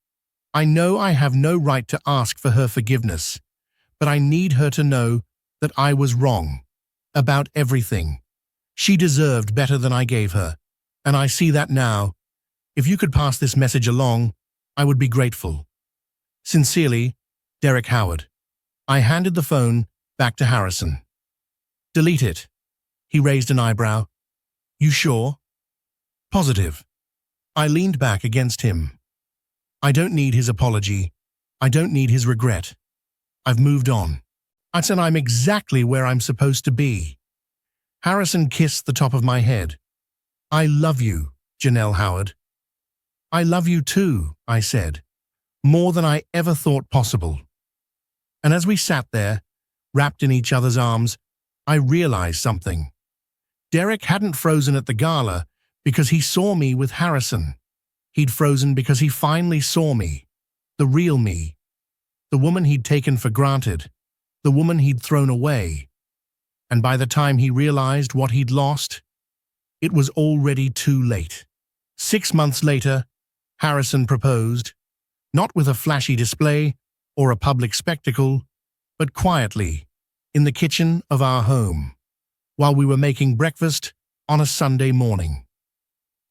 I know I have no right to ask for her forgiveness, but I need her to know that I was wrong about everything. She deserved better than I gave her, and I see that now. If you could pass this message along, I would be grateful. Sincerely, Derek Howard." I handed the phone back to Harrison. "Delete it." He raised an eyebrow. "You sure?" "Positive." I leaned back against him. I don't need his apology. I don't need his regret. I've moved on. I said I'm exactly where I'm supposed to be. Harrison kissed the top of my head. "I love you, Janelle Howard." "I love you too," I said, "more than I ever thought possible." And as we sat there, wrapped in each other's arms, I realized something. Derek hadn't frozen at the gala because he saw me with Harrison. He'd frozen because he finally saw me, the real me, the woman he'd taken for granted, the woman he'd thrown away. And by the time he realized what he'd lost, it was already too late. 6 months later, Harrison proposed, not with a flashy display or a public spectacle, but quietly, in the kitchen of our home, while we were making breakfast on a Sunday morning.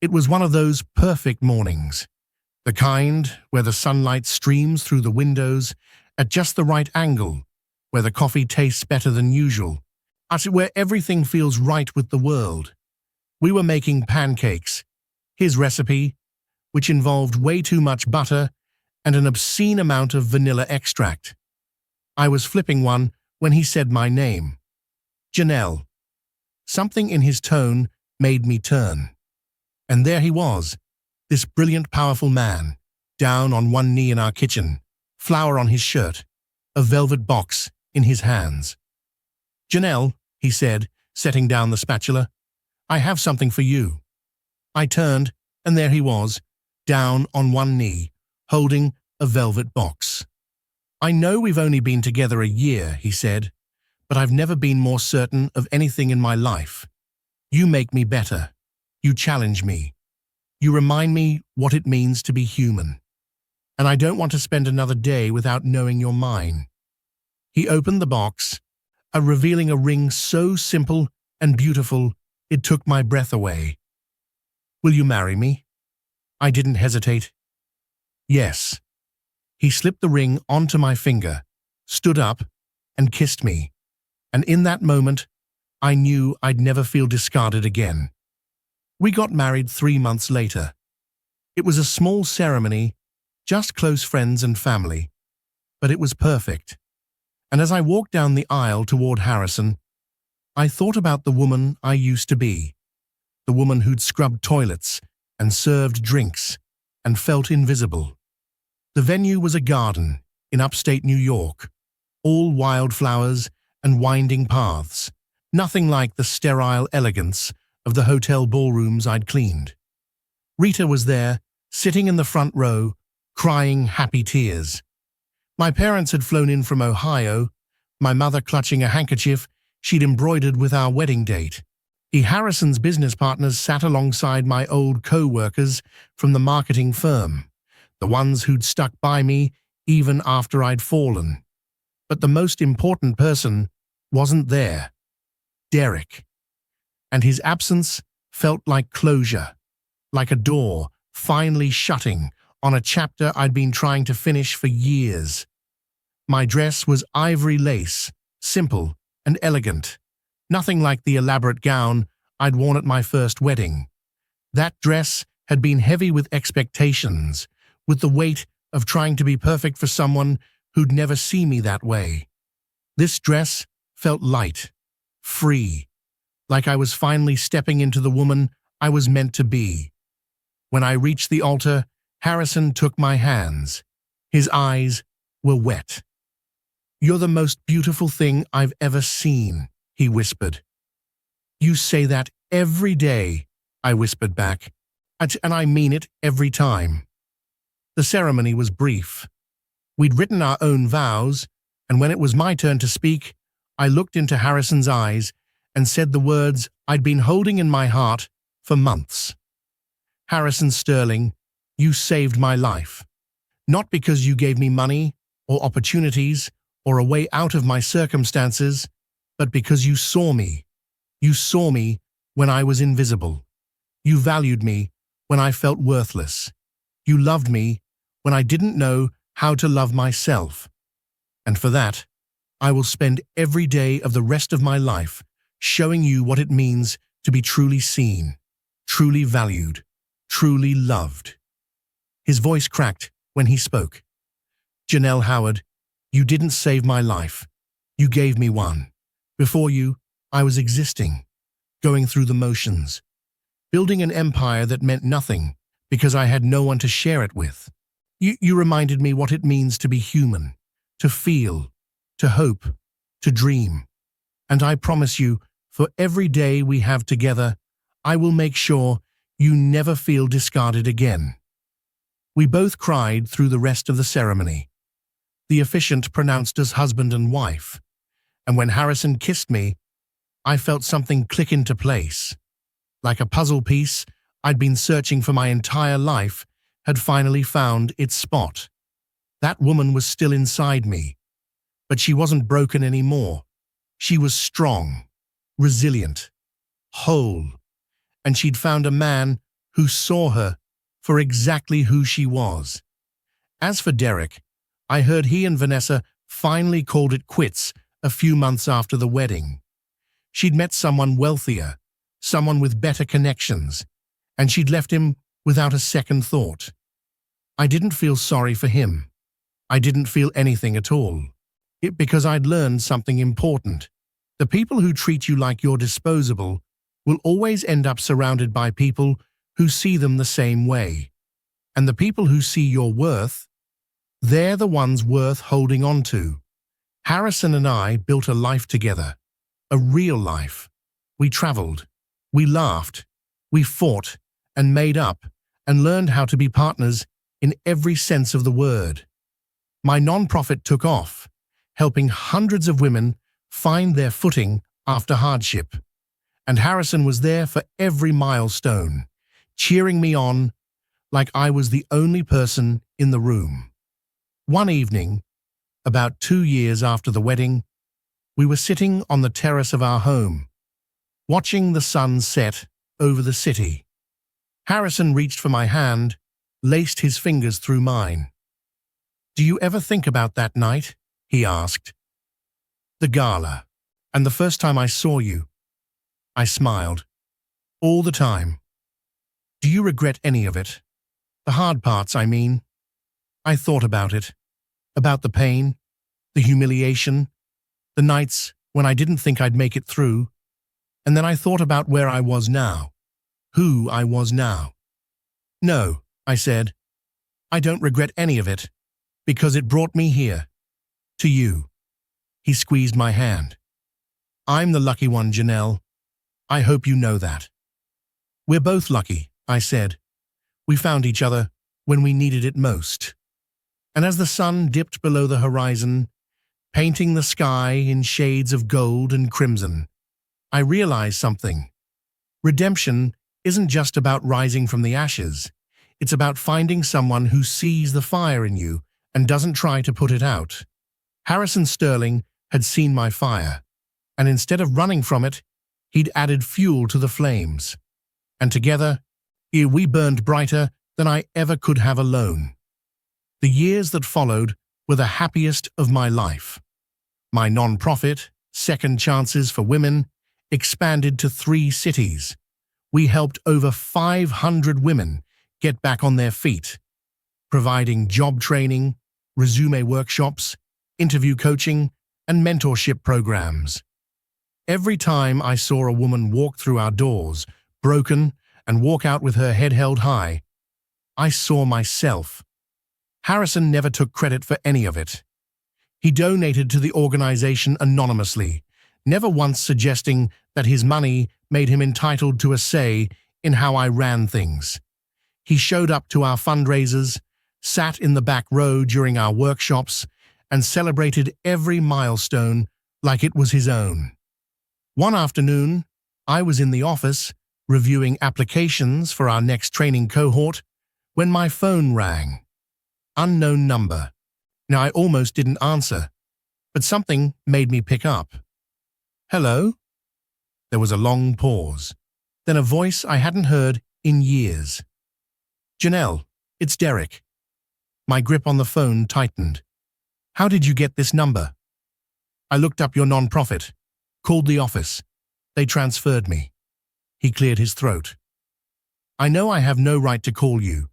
It was one of those perfect mornings, the kind where the sunlight streams through the windows at just the right angle, where the coffee tastes better than usual, where everything feels right with the world. We were making pancakes, his recipe, which involved way too much butter and an obscene amount of vanilla extract. I was flipping one when he said my name. Janelle. Something in his tone made me turn. And there he was, this brilliant, powerful man, down on one knee in our kitchen, flour on his shirt, a velvet box in his hands. "Janelle," he said, setting down the spatula, "I have something for you." I turned, and there he was, down on one knee, holding a velvet box. "I know we've only been together a year," he said, "but I've never been more certain of anything in my life. You make me better. You challenge me. You remind me what it means to be human. And I don't want to spend another day without knowing you're mine." He opened the box, revealing a ring so simple and beautiful it took my breath away. "Will you marry me?" I didn't hesitate. "Yes." He slipped the ring onto my finger, stood up, and kissed me. And in that moment, I knew I'd never feel discarded again. We got married 3 months later. It was a small ceremony, just close friends and family, but it was perfect. And as I walked down the aisle toward Harrison, I thought about the woman I used to be, the woman who'd scrubbed toilets and served drinks and felt invisible. The venue was a garden in upstate New York, all wildflowers and winding paths, nothing like the sterile elegance of the hotel ballrooms I'd cleaned. Rita was there, sitting in the front row, crying happy tears. My parents had flown in from Ohio, my mother clutching a handkerchief she'd embroidered with our wedding date. Harrison's business partners sat alongside my old co-workers from the marketing firm, the ones who'd stuck by me even after I'd fallen. But the most important person wasn't there. Derek. And his absence felt like closure, like a door finally shutting on a chapter I'd been trying to finish for years. My dress was ivory lace, simple and elegant, nothing like the elaborate gown I'd worn at my first wedding. That dress had been heavy with expectations, with the weight of trying to be perfect for someone who'd never see me that way. This dress felt light, free, like I was finally stepping into the woman I was meant to be. When I reached the altar, Harrison took my hands. His eyes were wet. "You're the most beautiful thing I've ever seen," he whispered. "You say that every day," I whispered back, "and I mean it every time." The ceremony was brief. We'd written our own vows, and when it was my turn to speak, I looked into Harrison's eyes and said the words I'd been holding in my heart for months. "Harrison Sterling, you saved my life. Not because you gave me money or opportunities or a way out of my circumstances, but because you saw me. You saw me when I was invisible. You valued me when I felt worthless. You loved me when I didn't know how to love myself. And for that, I will spend every day of the rest of my life showing you what it means to be truly seen, truly valued, truly loved." His voice cracked when he spoke. "Janelle Howard, you didn't save my life. You gave me one. Before you, I was existing, going through the motions, building an empire that meant nothing because I had no one to share it with. You reminded me what it means to be human, to feel, to hope, to dream. And I promise you, for every day we have together, I will make sure you never feel discarded again." We both cried through the rest of the ceremony. The officiant pronounced us husband and wife, and when Harrison kissed me, I felt something click into place. Like a puzzle piece I'd been searching for my entire life had finally found its spot. That woman was still inside me, but she wasn't broken anymore. She was strong, resilient, whole, and she'd found a man who saw her for exactly who she was. As for Derek, I heard he and Vanessa finally called it quits a few months after the wedding. She'd met someone wealthier, someone with better connections, and she'd left him without a second thought. I didn't feel sorry for him. I didn't feel anything at all. Because I'd learned something important. The people who treat you like you're disposable will always end up surrounded by people who see them the same way. And the people who see your worth, they're the ones worth holding on to. Harrison and I built a life together, a real life. We traveled, we laughed, we fought and made up and learned how to be partners in every sense of the word. My nonprofit took off, helping hundreds of women find their footing after hardship. And Harrison was there for every milestone, cheering me on like I was the only person in the room. One evening, about 2 years after the wedding, we were sitting on the terrace of our home, watching the sun set over the city. Harrison reached for my hand, laced his fingers through mine. "Do you ever think about that night?" he asked. "The gala, and the first time I saw you." I smiled. "All the time." "Do you regret any of it? The hard parts, I mean." I thought about it, about the pain, the humiliation, the nights when I didn't think I'd make it through, and then I thought about where I was now, who I was now. "No," I said, "I don't regret any of it, because it brought me here, to you." He squeezed my hand. "I'm the lucky one, Janelle. I hope you know that." "We're both lucky," I said. "We found each other when we needed it most." And as the sun dipped below the horizon, painting the sky in shades of gold and crimson, I realized something. Redemption isn't just about rising from the ashes. It's about finding someone who sees the fire in you and doesn't try to put it out. Harrison Sterling had seen my fire, and instead of running from it, he'd added fuel to the flames. And together, we burned brighter than I ever could have alone. The years that followed were the happiest of my life. My non-profit, Second Chances for Women, expanded to 3 cities. We helped over 500 women get back on their feet, providing job training, resume workshops, interview coaching, and mentorship programs. Every time I saw a woman walk through our doors, broken, and walk out with her head held high, I saw myself. Harrison never took credit for any of it. He donated to the organization anonymously, never once suggesting that his money made him entitled to a say in how I ran things. He showed up to our fundraisers, sat in the back row during our workshops, and celebrated every milestone like it was his own. One afternoon, I was in the office reviewing applications for our next training cohort when my phone rang. Unknown number. Now, I almost didn't answer, but something made me pick up. Hello? There was a long pause, then a voice I hadn't heard in years. Janelle, it's Derek. My grip on the phone tightened. How did you get this number? I looked up your non-profit, called the office. They transferred me. He cleared his throat. I know I have no right to call you.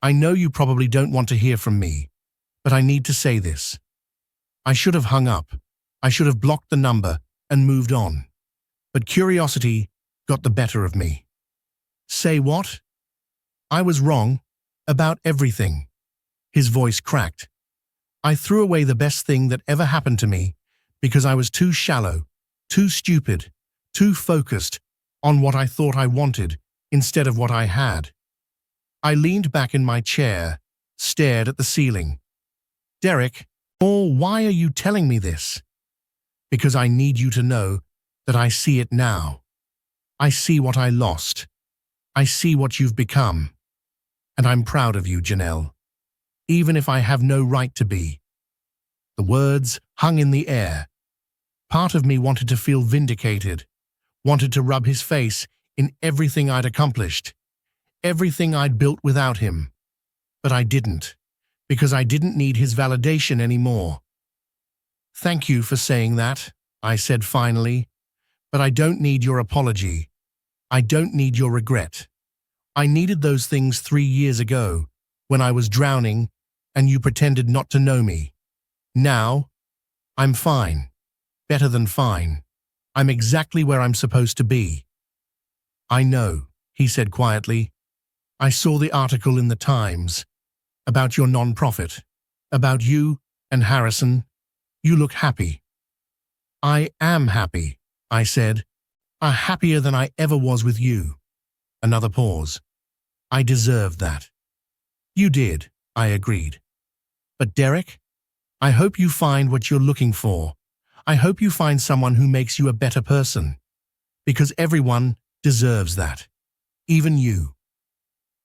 I know you probably don't want to hear from me, but I need to say this. I should have hung up. I should have blocked the number and moved on. But curiosity got the better of me. Say what? I was wrong about everything. His voice cracked. I threw away the best thing that ever happened to me because I was too shallow, too stupid, too focused on what I thought I wanted instead of what I had. I leaned back in my chair, stared at the ceiling. Derek, why are you telling me this? Because I need you to know that I see it now. I see what I lost. I see what you've become. And I'm proud of you, Janelle, even if I have no right to be. The words hung in the air. Part of me wanted to feel vindicated, wanted to rub his face in everything I'd accomplished, everything I'd built without him. But I didn't, because I didn't need his validation anymore. Thank you for saying that, I said finally, but I don't need your apology. I don't need your regret. I needed those things 3 years ago, when I was drowning and you pretended not to know me. Now, I'm fine. Better than fine. I'm exactly where I'm supposed to be. I know, he said quietly. I saw the article in the Times about your non-profit, about you and Harrison. You look happy. I am happy, I said. Happier than I ever was with you. Another pause. I deserved that. You did, I agreed. But Derek, I hope you find what you're looking for. I hope you find someone who makes you a better person. Because everyone deserves that. Even you.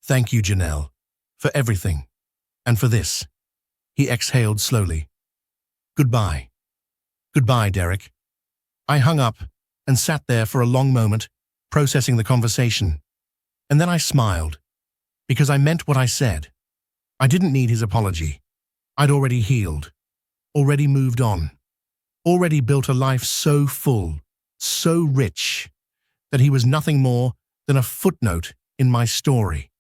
Thank you, Janelle, for everything. And for this. He exhaled slowly. Goodbye. Goodbye, Derek. I hung up and sat there for a long moment, processing the conversation. And then I smiled, because I meant what I said. I didn't need his apology. I'd already healed, already moved on, already built a life so full, so rich, that he was nothing more than a footnote in my story.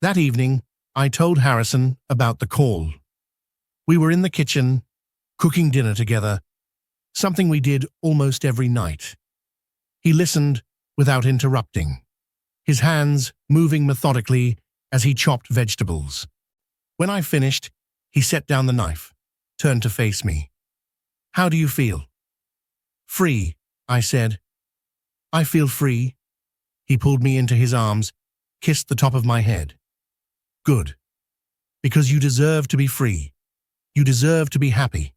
That evening, I told Harrison about the call. We were in the kitchen, cooking dinner together, something we did almost every night. He listened without interrupting, his hands moving methodically as he chopped vegetables. When I finished, he set down the knife, turned to face me. How do you feel? Free, I said. I feel free. He pulled me into his arms, kissed the top of my head. Good. Because you deserve to be free. You deserve to be happy.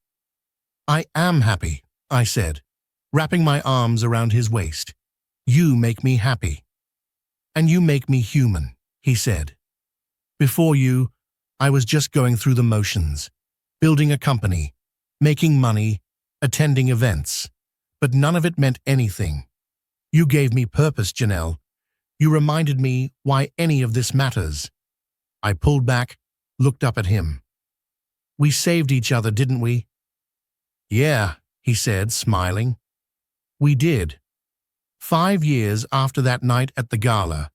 I am happy, I said, wrapping my arms around his waist. You make me happy. And you make me human, he said. Before you, I was just going through the motions, building a company, making money, attending events, but none of it meant anything. You gave me purpose, Janelle. You reminded me why any of this matters. I pulled back, looked up at him. We saved each other, didn't we? Yeah, he said, smiling. We did. 5 years after that night at the gala,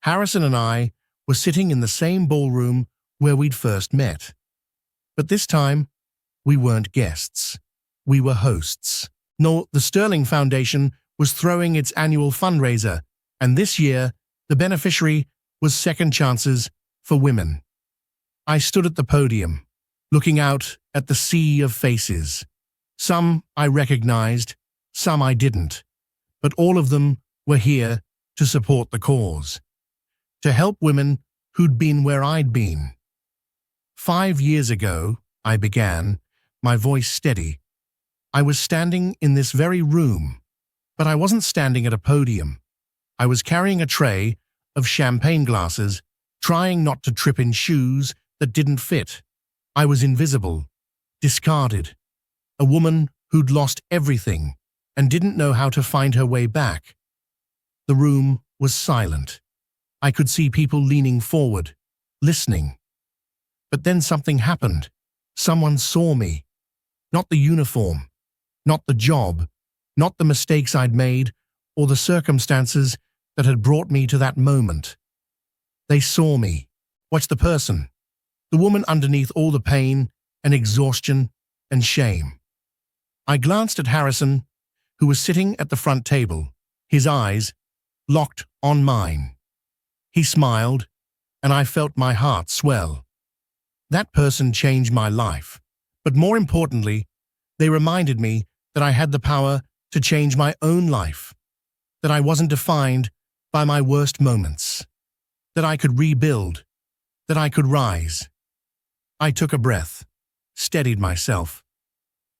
Harrison and I were sitting in the same ballroom where we'd first met. But this time, we weren't guests. We were hosts. No, the Sterling Foundation was throwing its annual fundraiser, and this year, the beneficiary was Second Chances for Women. I stood at the podium, looking out at the sea of faces. Some I recognized, some I didn't, but all of them were here to support the cause, to help women who'd been where I'd been. 5 years ago, I began, my voice steady. I was standing in this very room, but I wasn't standing at a podium. I was carrying a tray of champagne glasses, trying not to trip in shoes that didn't fit. I was invisible, discarded, a woman who'd lost everything and didn't know how to find her way back. The room was silent. I could see people leaning forward, listening. But then something happened. Someone saw me. Not the uniform, not the job, not the mistakes I'd made or the circumstances that had brought me to that moment. They saw me. Watch the person, the woman underneath all the pain and exhaustion and shame. I glanced at Harrison, who was sitting at the front table, his eyes locked on mine. He smiled, and I felt my heart swell. That person changed my life, but more importantly, they reminded me that I had the power to change my own life, that I wasn't defined by my worst moments, that I could rebuild, that I could rise. I took a breath, steadied myself.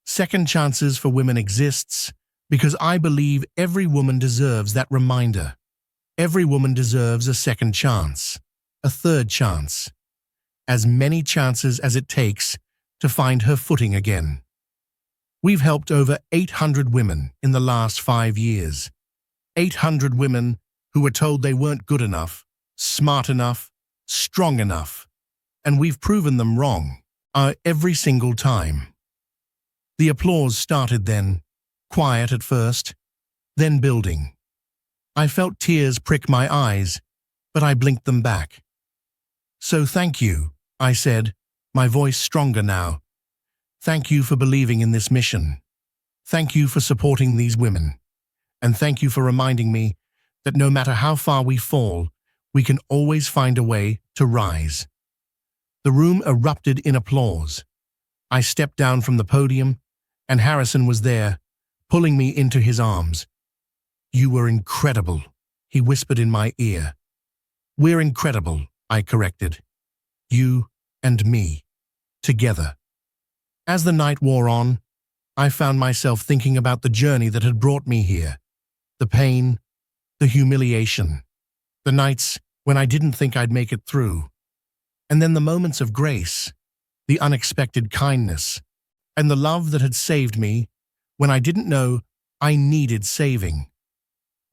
Second Chances for Women exists because I believe every woman deserves that reminder. Every woman deserves a second chance, a third chance, as many chances as it takes to find her footing again. We've helped over 800 women in the last 5 years. 800 women who were told they weren't good enough, smart enough, strong enough, and we've proven them wrong, every single time. The applause started then, quiet at first, then building. I felt tears prick my eyes, but I blinked them back. So thank you, I said, my voice stronger now. Thank you for believing in this mission. Thank you for supporting these women. And thank you for reminding me that no matter how far we fall, we can always find a way to rise. The room erupted in applause. I stepped down from the podium, and Harrison was there, pulling me into his arms. You were incredible, he whispered in my ear. We're incredible, I corrected. You and me, together. As the night wore on, I found myself thinking about the journey that had brought me here. The pain, the humiliation, the nights when I didn't think I'd make it through. And then the moments of grace, the unexpected kindness, and the love that had saved me when I didn't know I needed saving.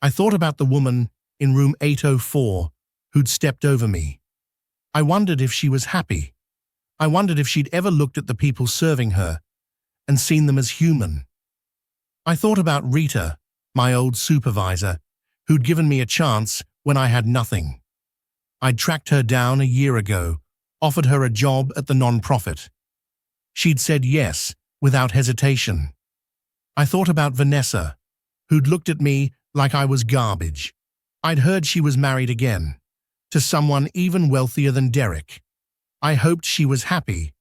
I thought about the woman in room 804 who'd stepped over me. I wondered if she was happy. I wondered if she'd ever looked at the people serving her and seen them as human. I thought about Rita, my old supervisor, who'd given me a chance when I had nothing. I'd tracked her down a year ago, offered her a job at the non-profit. She'd said yes, without hesitation. I thought about Vanessa, who'd looked at me like I was garbage. I'd heard she was married again, to someone even wealthier than Derek. I hoped she was happy.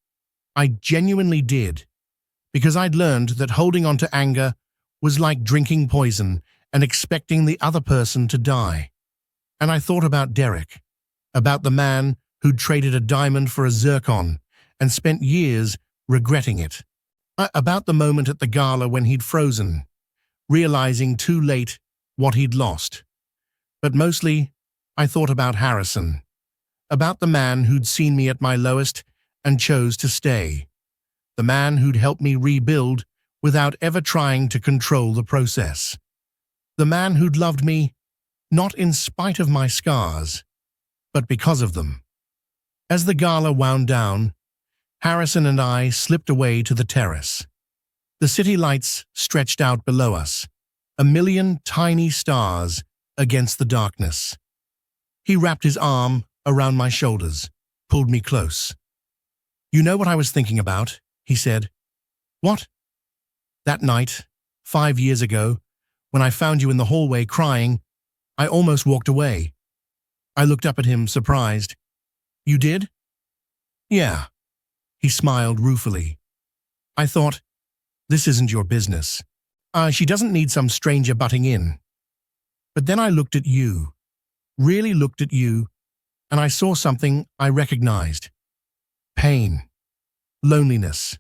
I genuinely did, because I'd learned that holding on to anger was like drinking poison and expecting the other person to die. And I thought about Derek, about the man who'd traded a diamond for a zircon and spent years regretting it. About the moment at the gala when he'd frozen, realizing too late what he'd lost. But mostly, I thought about Harrison, about the man who'd seen me at my lowest and chose to stay, the man who'd helped me rebuild without ever trying to control the process, the man who'd loved me not in spite of my scars, but because of them. As the gala wound down, Harrison and I slipped away to the terrace. The city lights stretched out below us, a million tiny stars against the darkness. He wrapped his arm around my shoulders, pulled me close. "You know what I was thinking about?" he said. "What?" "That night, 5 years ago, when I found you in the hallway crying, I almost walked away." I looked up at him, surprised. "You did?" "Yeah." He smiled ruefully. "I thought, this isn't your business. She doesn't need some stranger butting in." But then I looked at you, really looked at you, and I saw something I recognized. Pain, loneliness,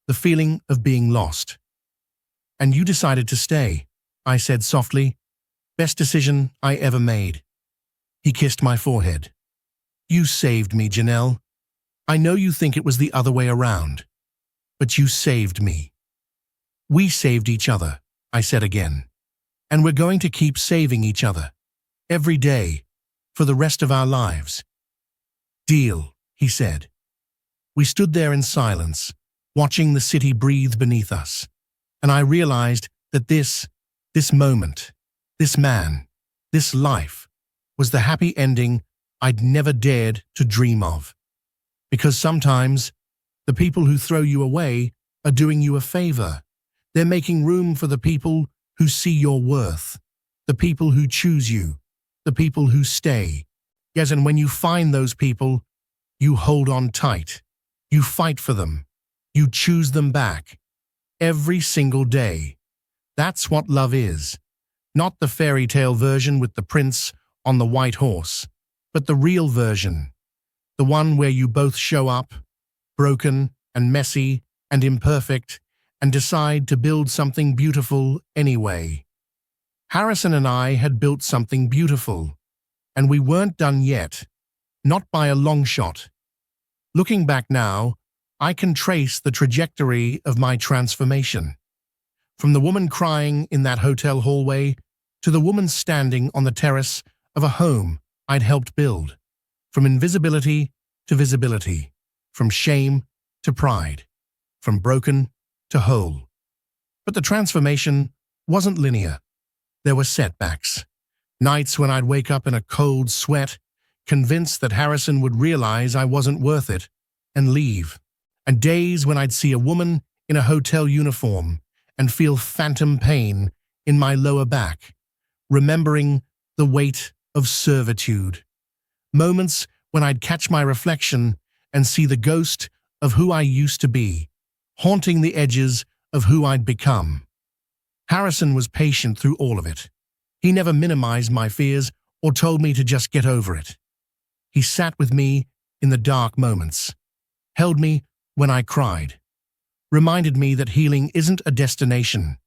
the feeling of being lost. "And you decided to stay," I said softly. "Best decision I ever made." He kissed my forehead. "You saved me, Janelle. I know you think it was the other way around, but you saved me." "We saved each other," I said again. "And we're going to keep saving each other, every day, for the rest of our lives." "Deal," he said. We stood there in silence, watching the city breathe beneath us, and I realized that this moment, this man, this life, was the happy ending I'd never dared to dream of. Because sometimes, the people who throw you away are doing you a favor. They're making room for the people who see your worth, the people who choose you, the people who stay. Yes, and when you find those people, you hold on tight. You fight for them. You choose them back. Every single day. That's what love is. Not the fairy tale version with the prince on the white horse, but the real version. The one where you both show up, broken and messy and imperfect, and decide to build something beautiful anyway. Harrison and I had built something beautiful, and we weren't done yet, not by a long shot. Looking back now, I can trace the trajectory of my transformation. From the woman crying in that hotel hallway to the woman standing on the terrace of a home I'd helped build. From invisibility to visibility, from shame to pride, from broken to whole. But the transformation wasn't linear. There were setbacks. Nights when I'd wake up in a cold sweat, convinced that Harrison would realize I wasn't worth it, and leave. And days when I'd see a woman in a hotel uniform and feel phantom pain in my lower back, remembering the weight of servitude. Moments when I'd catch my reflection and see the ghost of who I used to be, haunting the edges of who I'd become. Harrison was patient through all of it. He never minimized my fears or told me to just get over it. He sat with me in the dark moments, held me when I cried, reminded me that healing isn't a destination,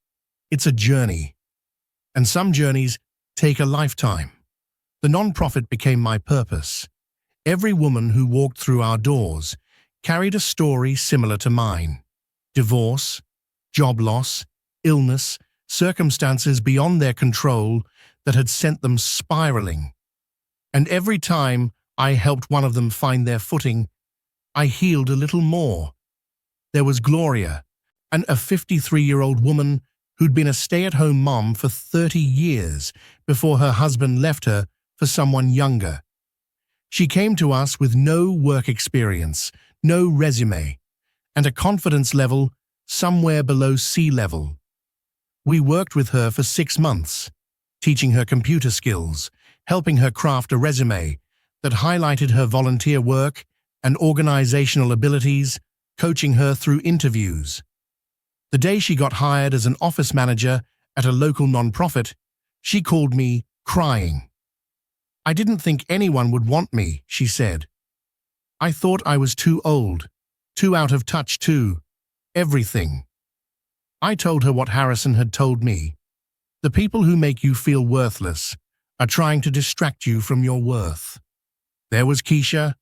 it's a journey. And some journeys take a lifetime. The nonprofit became my purpose. Every woman who walked through our doors carried a story similar to mine. Divorce, job loss, illness, circumstances beyond their control that had sent them spiraling. And every time I helped one of them find their footing, I healed a little more. There was Gloria, a 53-year-old woman who'd been a stay-at-home mom for 30 years before her husband left her for someone younger. She came to us with no work experience, no resume, and a confidence level somewhere below sea level. We worked with her for 6 months, teaching her computer skills, helping her craft a resume that highlighted her volunteer work and organizational abilities, coaching her through interviews. The day she got hired as an office manager at a local nonprofit, she called me crying. "I didn't think anyone would want me," she said. "I thought I was too old, too out of touch too, everything." I told her what Harrison had told me. The people who make you feel worthless are trying to distract you from your worth. There was Keisha,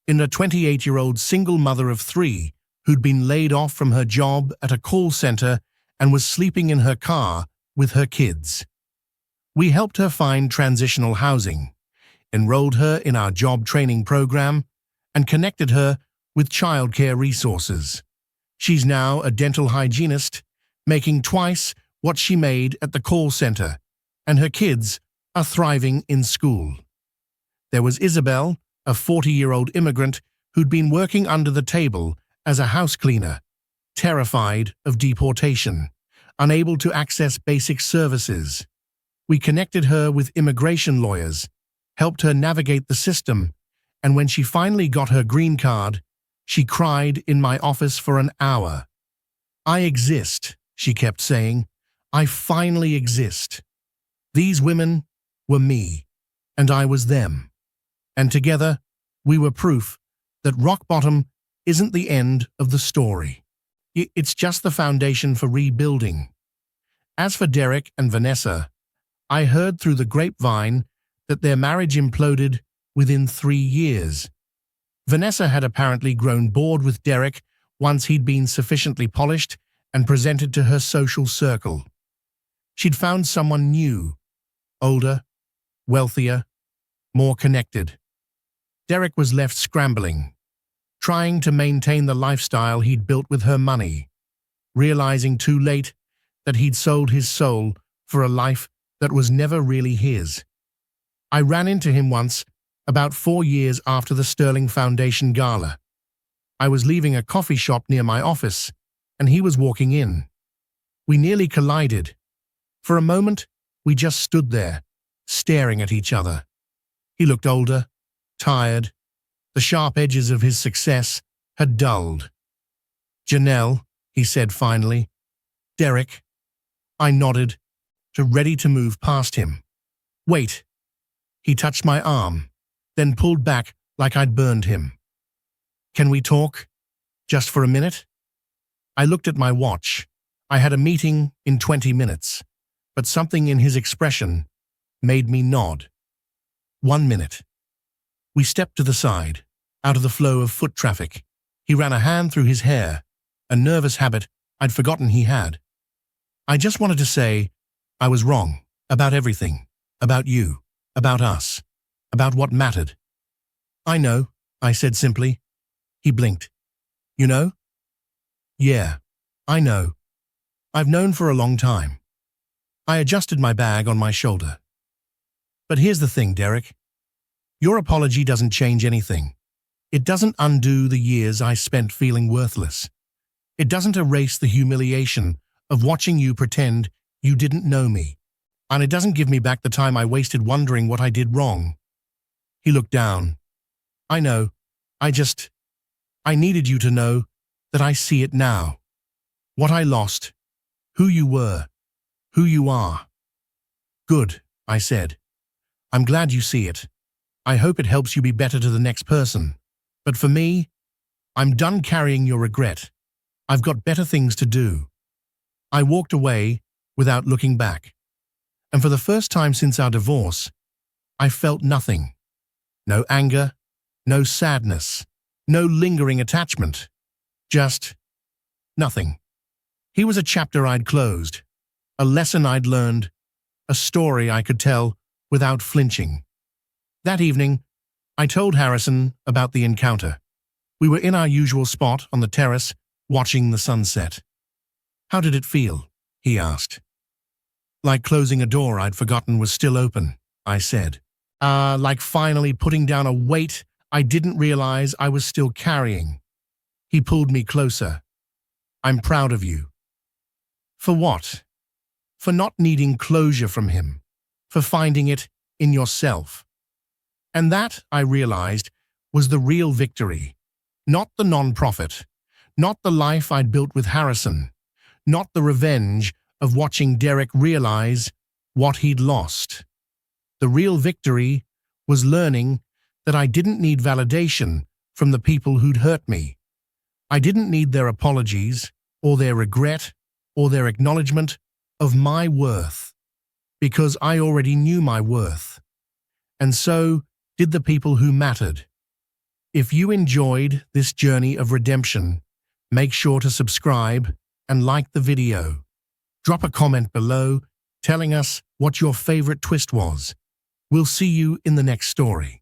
a 28-year-old single mother of 3 who'd been laid off from her job at a call center and was sleeping in her car with her kids. We helped her find transitional housing, enrolled her in our job training program, and connected her with childcare resources. She's now a dental hygienist, making twice what she made at the call center, and her kids are thriving in school. There was Isabel, a 40-year-old immigrant who'd been working under the table as a house cleaner, terrified of deportation, unable to access basic services. We connected her with immigration lawyers, helped her navigate the system, and when she finally got her green card, she cried in my office for an hour. "I exist," she kept saying. "I finally exist." These women were me, and I was them. And together, we were proof that rock bottom isn't the end of the story. It's just the foundation for rebuilding. As for Derek and Vanessa, I heard through the grapevine that their marriage imploded within 3 years. Vanessa had apparently grown bored with Derek once he'd been sufficiently polished and presented to her social circle. She'd found someone new, older, wealthier, more connected. Derek was left scrambling, trying to maintain the lifestyle he'd built with her money, realizing too late that he'd sold his soul for a life that was never really his. I ran into him once, about 4 years after the Sterling Foundation Gala. I was leaving a coffee shop near my office, and he was walking in. We nearly collided. For a moment, we just stood there, staring at each other. He looked older, tired. The sharp edges of his success had dulled. "Janelle," he said finally. "Derek." I nodded, ready to move past him. "Wait." He touched my arm, then pulled back like I'd burned him. "Can we talk? Just for a minute?" I looked at my watch. I had a meeting in 20 minutes, but something in his expression made me nod. 1 minute. We stepped to the side, out of the flow of foot traffic. He ran a hand through his hair, a nervous habit I'd forgotten he had. "I just wanted to say I was wrong about everything, about you, about us, about what mattered." "I know," I said simply. He blinked. "You know?" "Yeah, I know. I've known for a long time." I adjusted my bag on my shoulder. "But here's the thing, Derek. Your apology doesn't change anything. It doesn't undo the years I spent feeling worthless. It doesn't erase the humiliation of watching you pretend you didn't know me. And it doesn't give me back the time I wasted wondering what I did wrong." He looked down. "I know. I needed you to know that I see it now. What I lost, who you were, who you are." "Good," I said. "I'm glad you see it. I hope it helps you be better to the next person. But for me, I'm done carrying your regret. I've got better things to do." I walked away without looking back. And for the first time since our divorce, I felt nothing. No anger, no sadness, no lingering attachment. Just nothing. He was a chapter I'd closed, a lesson I'd learned, a story I could tell without flinching. That evening, I told Harrison about the encounter. We were in our usual spot on the terrace, watching the sunset. "How did it feel?" he asked. "Like closing a door I'd forgotten was still open," I said. Like finally putting down a weight I didn't realize I was still carrying." He pulled me closer. "I'm proud of you." "For what?" "For not needing closure from him, for finding it in yourself." And that, I realized, was the real victory. Not the non-profit, not the life I'd built with Harrison, not the revenge of watching Derek realize what he'd lost. The real victory was learning that I didn't need validation from the people who'd hurt me. I didn't need their apologies, or their regret, or their acknowledgement of my worth, because I already knew my worth. And so did the people who mattered. If you enjoyed this journey of redemption, make sure to subscribe and like the video. Drop a comment below telling us what your favorite twist was. We'll see you in the next story.